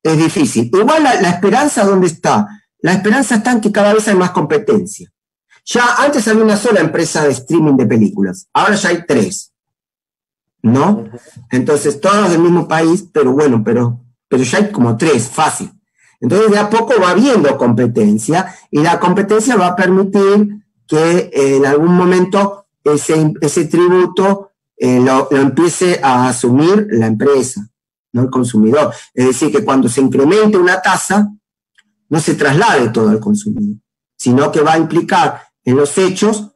es difícil. Igual la esperanza, ¿dónde está? La esperanza está en que cada vez hay más competencia. Ya antes había una sola empresa de streaming de películas, ahora ya hay 3, ¿no? Entonces, todos del mismo país, pero bueno, pero ya hay como 3, fácil. Entonces, de a poco va habiendo competencia y la competencia va a permitir que en algún momento ese tributo lo empiece a asumir la empresa, no el consumidor. Es decir, que cuando se incremente una tasa, no se traslade todo al consumidor, sino que va a implicar en los hechos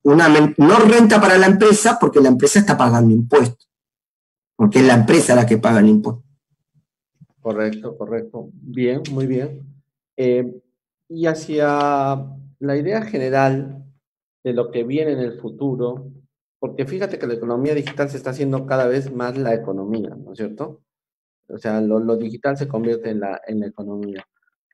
una no renta para la empresa porque la empresa está pagando impuestos, porque es la empresa la que paga el impuesto. Correcto. Bien, muy bien. Y hacia la idea general de lo que viene en el futuro, porque fíjate que la economía digital se está haciendo cada vez más la economía, ¿no es cierto? O sea, lo digital se convierte en la economía.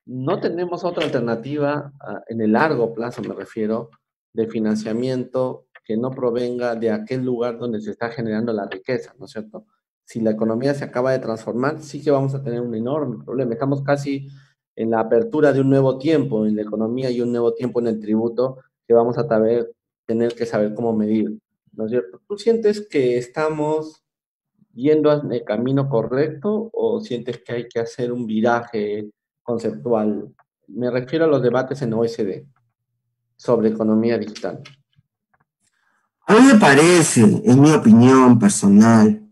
No tenemos otra alternativa en el largo plazo, me refiero, de financiamiento que no provenga de aquel lugar donde se está generando la riqueza, ¿no es cierto? Si la economía se acaba de transformar, sí que vamos a tener un enorme problema. Estamos casi en la apertura de un nuevo tiempo en la economía y un nuevo tiempo en el tributo que vamos a tener que saber cómo medir, ¿no es cierto? ¿Tú sientes que estamos yendo en el camino correcto o sientes que hay que hacer un viraje conceptual? Me refiero a los debates en OSD sobre economía digital. A mí me parece, es mi opinión personal,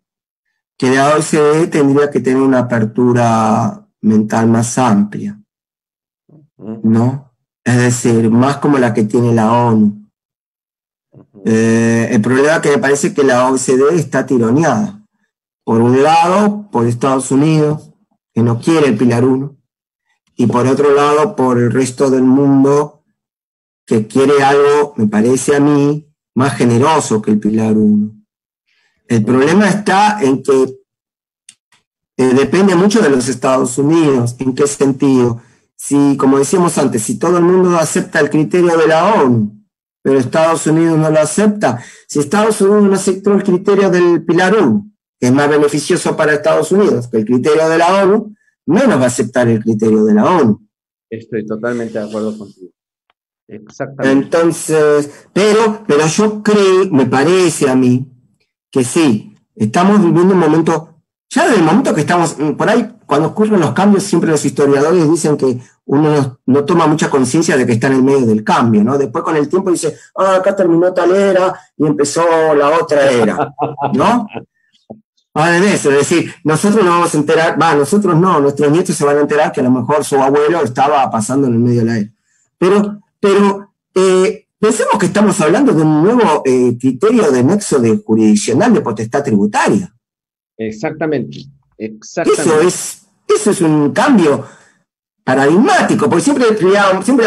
que la OCDE tendría que tener una apertura mental más amplia, ¿no? Es decir, más como la que tiene la ONU. El problema es que me parece que la OCDE está tironeada. Por un lado, por Estados Unidos, que no quiere el Pilar 1, y por otro lado, por el resto del mundo, que quiere algo, me parece a mí, más generoso que el Pilar 1. El problema está en que depende mucho de los Estados Unidos. ¿En qué sentido? Si, como decíamos antes, si todo el mundo acepta el criterio de la ONU, pero Estados Unidos no lo acepta, si Estados Unidos no aceptó el criterio del Pilar 1, que es más beneficioso para Estados Unidos que el criterio de la ONU, menos va a aceptar el criterio de la ONU. Estoy totalmente de acuerdo contigo. Exactamente. Entonces, pero yo creo, me parece a mí, que sí, estamos viviendo un momento, ya desde el momento que estamos, por ahí, cuando ocurren los cambios, siempre los historiadores dicen que uno no toma mucha conciencia de que está en el medio del cambio, ¿no? Después con el tiempo dice, acá terminó tal era y empezó la otra era, ¿no? De eso, es decir, nosotros no vamos a enterar, nosotros no, nuestros nietos se van a enterar que a lo mejor su abuelo estaba pasando en el medio de la era. Pero pensemos que estamos hablando de un nuevo criterio de nexo de jurisdiccional de potestad tributaria. Exactamente. Eso es un cambio paradigmático, porque siempre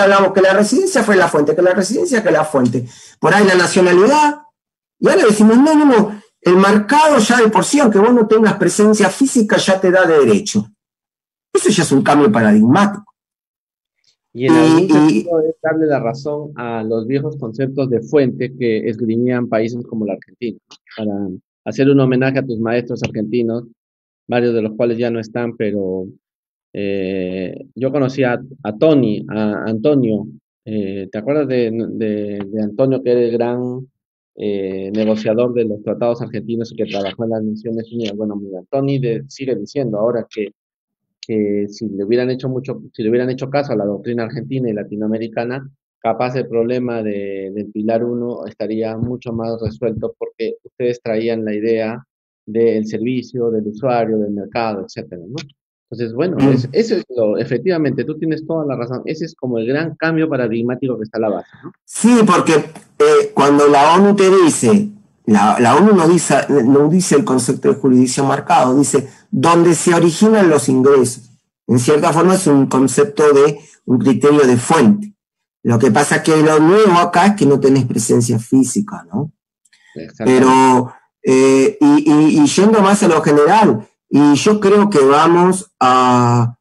hablamos que la residencia fue la fuente, que la residencia que la fuente. Por ahí la nacionalidad, y ahora decimos, no, el mercado ya de por sí, aunque vos no tengas presencia física, ya te da de derecho. Eso ya es un cambio paradigmático. Y en algún sentido es darle la razón a los viejos conceptos de fuente que esgrimían países como la Argentina, para hacer un homenaje a tus maestros argentinos, varios de los cuales ya no están, pero yo conocí a Antonio, ¿te acuerdas de Antonio, que era el gran negociador de los tratados argentinos y que trabajó en las Naciones Unidas? Bueno, mira, Antonio sigue diciendo ahora que si le hubieran hecho caso a la doctrina argentina y latinoamericana, capaz el problema del Pilar 1 estaría mucho más resuelto, porque ustedes traían la idea del servicio, del usuario, del mercado, etcétera, ¿no? Entonces, bueno, eso es efectivamente, tú tienes toda la razón. Ese es como el gran cambio paradigmático que está a la base, ¿no? Sí, porque cuando la ONU te dice, la ONU no dice el concepto de jurisdicción marcado, dice donde se originan los ingresos. En cierta forma es un concepto de un criterio de fuente. Lo que pasa es que lo nuevo acá es que no tenés presencia física, ¿no? Pero, y yendo más a lo general, y yo creo que vamos a...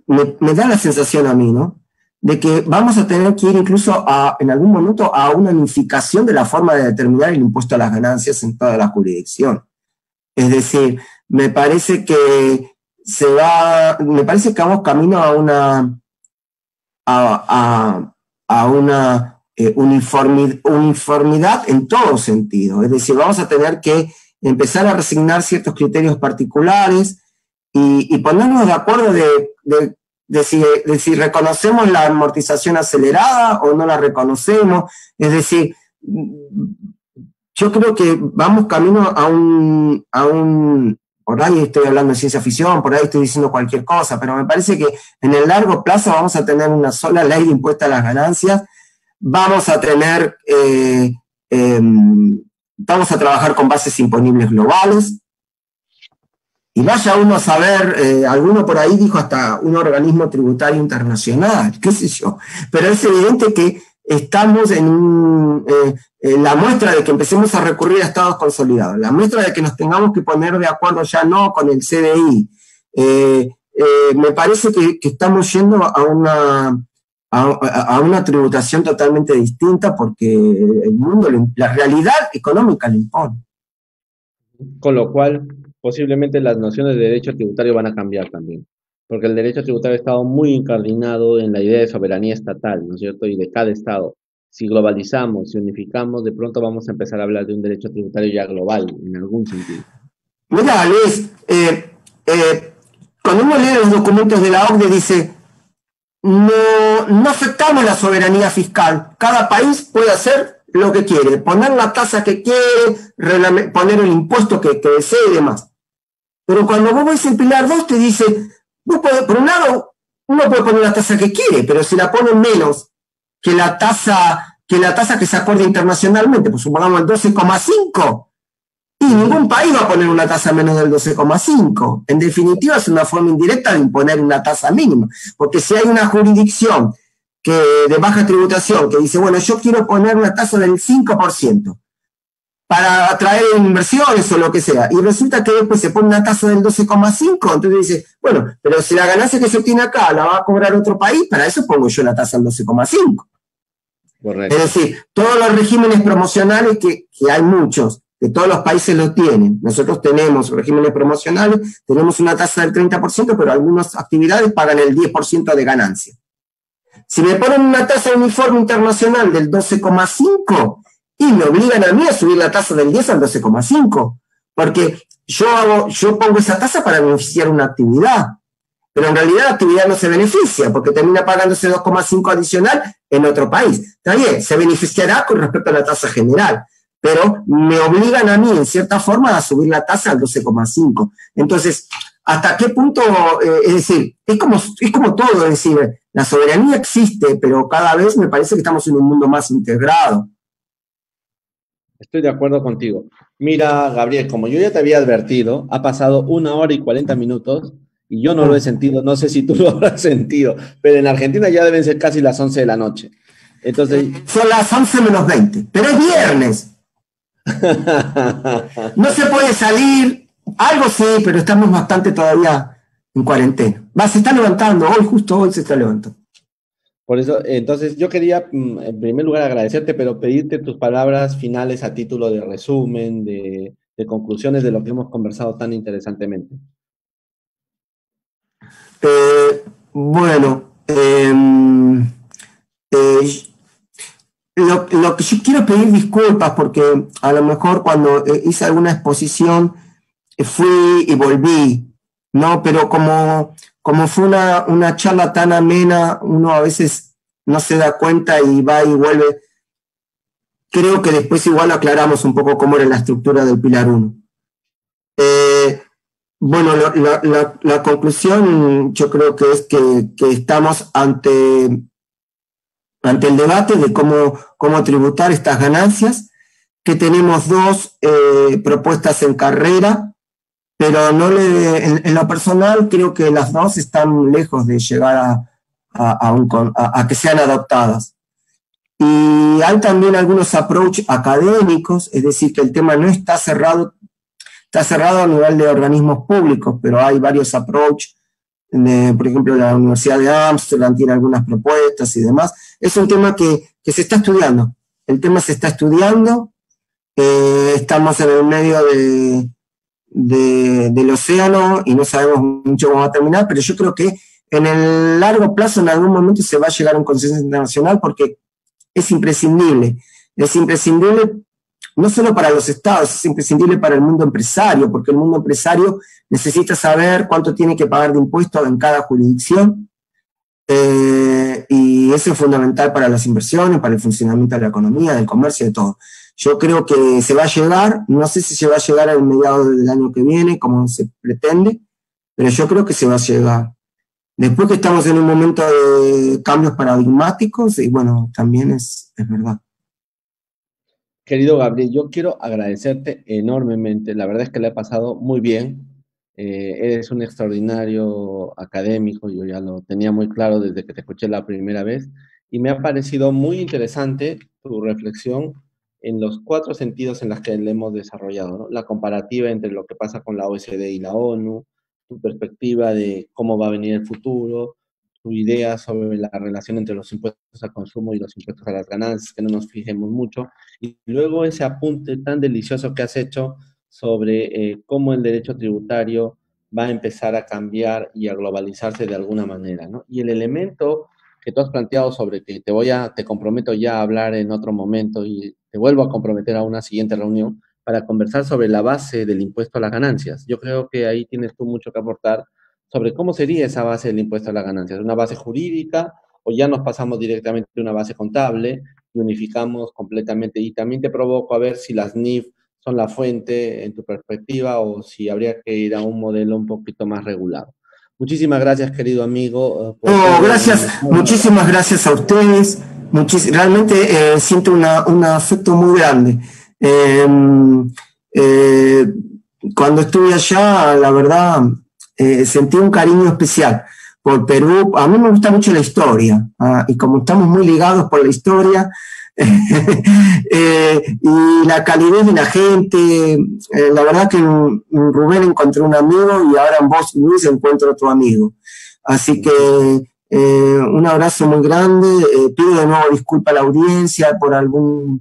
me da la sensación a mí, ¿no?, de que vamos a tener que ir incluso en algún momento a una unificación de la forma de determinar el impuesto a las ganancias en toda la jurisdicción. Es decir, me parece que vamos camino a una uniformidad en todo sentido. Es decir, vamos a tener que empezar a resignar ciertos criterios particulares y ponernos de acuerdo de si reconocemos la amortización acelerada o no la reconocemos. Es decir, yo creo que vamos camino a un por ahí estoy hablando de ciencia ficción, por ahí estoy diciendo cualquier cosa, pero me parece que en el largo plazo vamos a tener una sola ley de impuesto a las ganancias, vamos a trabajar con bases imponibles globales, y vaya uno a saber, alguno por ahí dijo hasta un organismo tributario internacional, qué sé yo, pero es evidente que estamos en la muestra de que empecemos a recurrir a estados consolidados, la muestra de que nos tengamos que poner de acuerdo ya no con el CDI. Me parece que estamos yendo a una tributación totalmente distinta porque el mundo, la realidad económica lo impone. Con lo cual, posiblemente las nociones de derecho tributario van a cambiar también, porque el derecho tributario ha estado muy incardinado en la idea de soberanía estatal, ¿no es cierto?, y de cada estado. Si globalizamos, si unificamos, de pronto vamos a empezar a hablar de un derecho tributario ya global, en algún sentido. Mira, Luis, cuando uno lee los documentos de la OCDE dice, no afectamos la soberanía fiscal, cada país puede hacer lo que quiere, poner la tasa que quiere, poner el impuesto que desee y demás. Pero cuando vos ves el Pilar 2 te dice, por un lado, uno puede poner la tasa que quiere, pero si la ponen menos que la tasa que la tasa que se acuerde internacionalmente, pues supongamos el 12,5, y ningún país va a poner una tasa menos del 12,5. En definitiva, es una forma indirecta de imponer una tasa mínima, porque si hay una jurisdicción de baja tributación que dice, bueno, yo quiero poner una tasa del 5% para atraer inversiones o lo que sea, y resulta que después se pone una tasa del 12,5, entonces dice, bueno, pero si la ganancia que se obtiene acá la va a cobrar otro país, para eso pongo yo la tasa del 12,5. Correcto. Es decir, todos los regímenes promocionales, que hay muchos, que todos los países lo tienen. Nosotros tenemos regímenes promocionales, tenemos una tasa del 30%, pero algunas actividades pagan el 10% de ganancia. Si me ponen una tasa uniforme internacional del 12,5 y me obligan a mí a subir la tasa del 10 al 12,5, porque yo pongo esa tasa para beneficiar una actividad, pero en realidad la actividad no se beneficia porque termina pagándose 2,5 adicional en otro país. Está bien, se beneficiará con respecto a la tasa general, pero me obligan a mí, en cierta forma, a subir la tasa al 12,5. Entonces, ¿hasta qué punto? Es decir, es como todo, es decir, la soberanía existe, pero cada vez me parece que estamos en un mundo más integrado. Estoy de acuerdo contigo. Mira, Gabriel, como yo ya te había advertido, ha pasado 1 hora y 40 minutos y yo no lo he sentido, no sé si tú lo habrás sentido, pero en Argentina ya deben ser casi las 11 de la noche. Entonces... Son las 11 menos 20, pero es viernes. No se puede salir, algo sí, pero estamos bastante todavía en cuarentena. Se está levantando, justo hoy se está levantando. Por eso, entonces, yo quería, en primer lugar, agradecerte, pero pedirte tus palabras finales a título de resumen, de conclusiones de lo que hemos conversado tan interesantemente. Bueno, lo que yo quiero pedir disculpas porque a lo mejor cuando hice alguna exposición fui y volví, ¿no? Pero como fue una charla tan amena, uno a veces no se da cuenta y va y vuelve. Creo que después igual aclaramos un poco cómo era la estructura del Pilar 1. Bueno, la conclusión yo creo que es que estamos ante el debate de cómo tributar estas ganancias, que tenemos dos propuestas en carrera, pero en lo personal creo que las dos están lejos de llegar a que sean adoptadas. Y hay también algunos approach académicos, es decir, que el tema no está cerrado a nivel de organismos públicos, pero hay varios approach. Por ejemplo, la Universidad de Ámsterdam tiene algunas propuestas y demás. Es un tema que se está estudiando. El tema se está estudiando. Estamos en el medio del océano y no sabemos mucho cómo va a terminar, pero yo creo que en el largo plazo, en algún momento, se va a llegar a un consenso internacional porque es imprescindible. Es imprescindible no solo para los estados, es imprescindible para el mundo empresario, porque el mundo empresario necesita saber cuánto tiene que pagar de impuestos en cada jurisdicción, y eso es fundamental para las inversiones, para el funcionamiento de la economía, del comercio, de todo. Yo creo que se va a llegar, no sé si se va a llegar al mediado del año que viene, como se pretende, pero yo creo que se va a llegar. Después que estamos en un momento de cambios paradigmáticos, y bueno, también es verdad. Querido Gabriel, yo quiero agradecerte enormemente. La verdad es que le he pasado muy bien. Eres un extraordinario académico, yo ya lo tenía muy claro desde que te escuché la primera vez, y me ha parecido muy interesante tu reflexión en los 4 sentidos en los que le hemos desarrollado, ¿no? La comparativa entre lo que pasa con la OSD y la ONU, tu perspectiva de cómo va a venir el futuro, tu idea sobre la relación entre los impuestos al consumo y los impuestos a las ganancias, que no nos fijemos mucho, y luego ese apunte tan delicioso que has hecho sobre cómo el derecho tributario va a empezar a cambiar y a globalizarse de alguna manera, ¿no? Y el elemento que tú has planteado sobre que te comprometo ya a hablar en otro momento y te vuelvo a comprometer a una siguiente reunión para conversar sobre la base del impuesto a las ganancias. Yo creo que ahí tienes tú mucho que aportar sobre cómo sería esa base del impuesto a las ganancias. ¿Una base jurídica o ya nos pasamos directamente de una base contable y unificamos completamente? Y también te provoco a ver si las NIF son la fuente en tu perspectiva o si habría que ir a un modelo un poquito más regulado. Muchísimas gracias, querido amigo, por No, todo. gracias, muchísimas gracias a ustedes. Realmente siento un afecto muy grande. Eh, eh, Cuando estuve allá, la verdad, sentí un cariño especial por Perú. A mí me gusta mucho la historia, y como estamos muy ligados por la historia, y la calidez de la gente, la verdad que en Rubén encontré un amigo y ahora en vos, Luis, encuentro otro amigo. Así que un abrazo muy grande. Pido de nuevo disculpas a la audiencia por alguna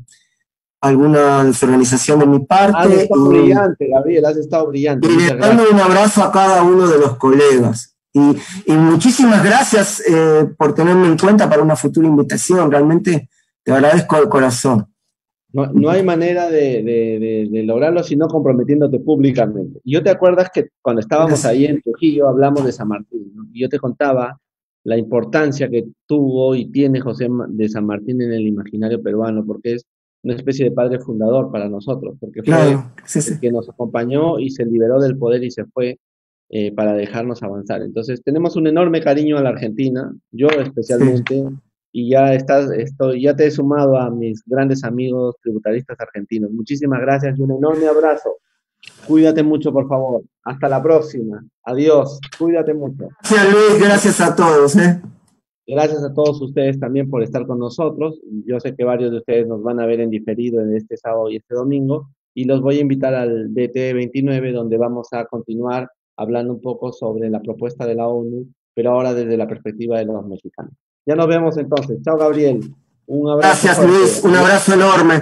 desorganización de mi Has parte estado brillante, Gabriel, has estado brillante. y le Muchas mando gracias. un abrazo a cada uno de los colegas. Y muchísimas gracias por tenerme en cuenta para una futura invitación. Realmente te agradezco de corazón. No, no hay manera de lograrlo sino comprometiéndote públicamente. Y yo te acuerdas que cuando estábamos Gracias. ahí en Trujillo hablamos de San Martín, ¿no? Y yo te contaba la importancia que tuvo y tiene de San Martín en el imaginario peruano, porque es una especie de padre fundador para nosotros, porque fue Claro, sí, sí. el que nos acompañó y se liberó del poder y se fue para dejarnos avanzar. Entonces, tenemos un enorme cariño a la Argentina, yo Sí. especialmente, y ya te he sumado a mis grandes amigos tributaristas argentinos. Muchísimas gracias y un enorme abrazo. Cuídate mucho, por favor. Hasta la próxima. Adiós. Cuídate mucho. Gracias, Luis. Gracias a todos. Gracias a todos ustedes también por estar con nosotros. Yo sé que varios de ustedes nos van a ver en diferido en este sábado y este domingo y los voy a invitar al DT 29 donde vamos a continuar hablando un poco sobre la propuesta de la ONU, pero ahora desde la perspectiva de los mexicanos. Ya nos vemos entonces. Chao, Gabriel. Un abrazo Gracias, fuerte. Luis. Un abrazo enorme.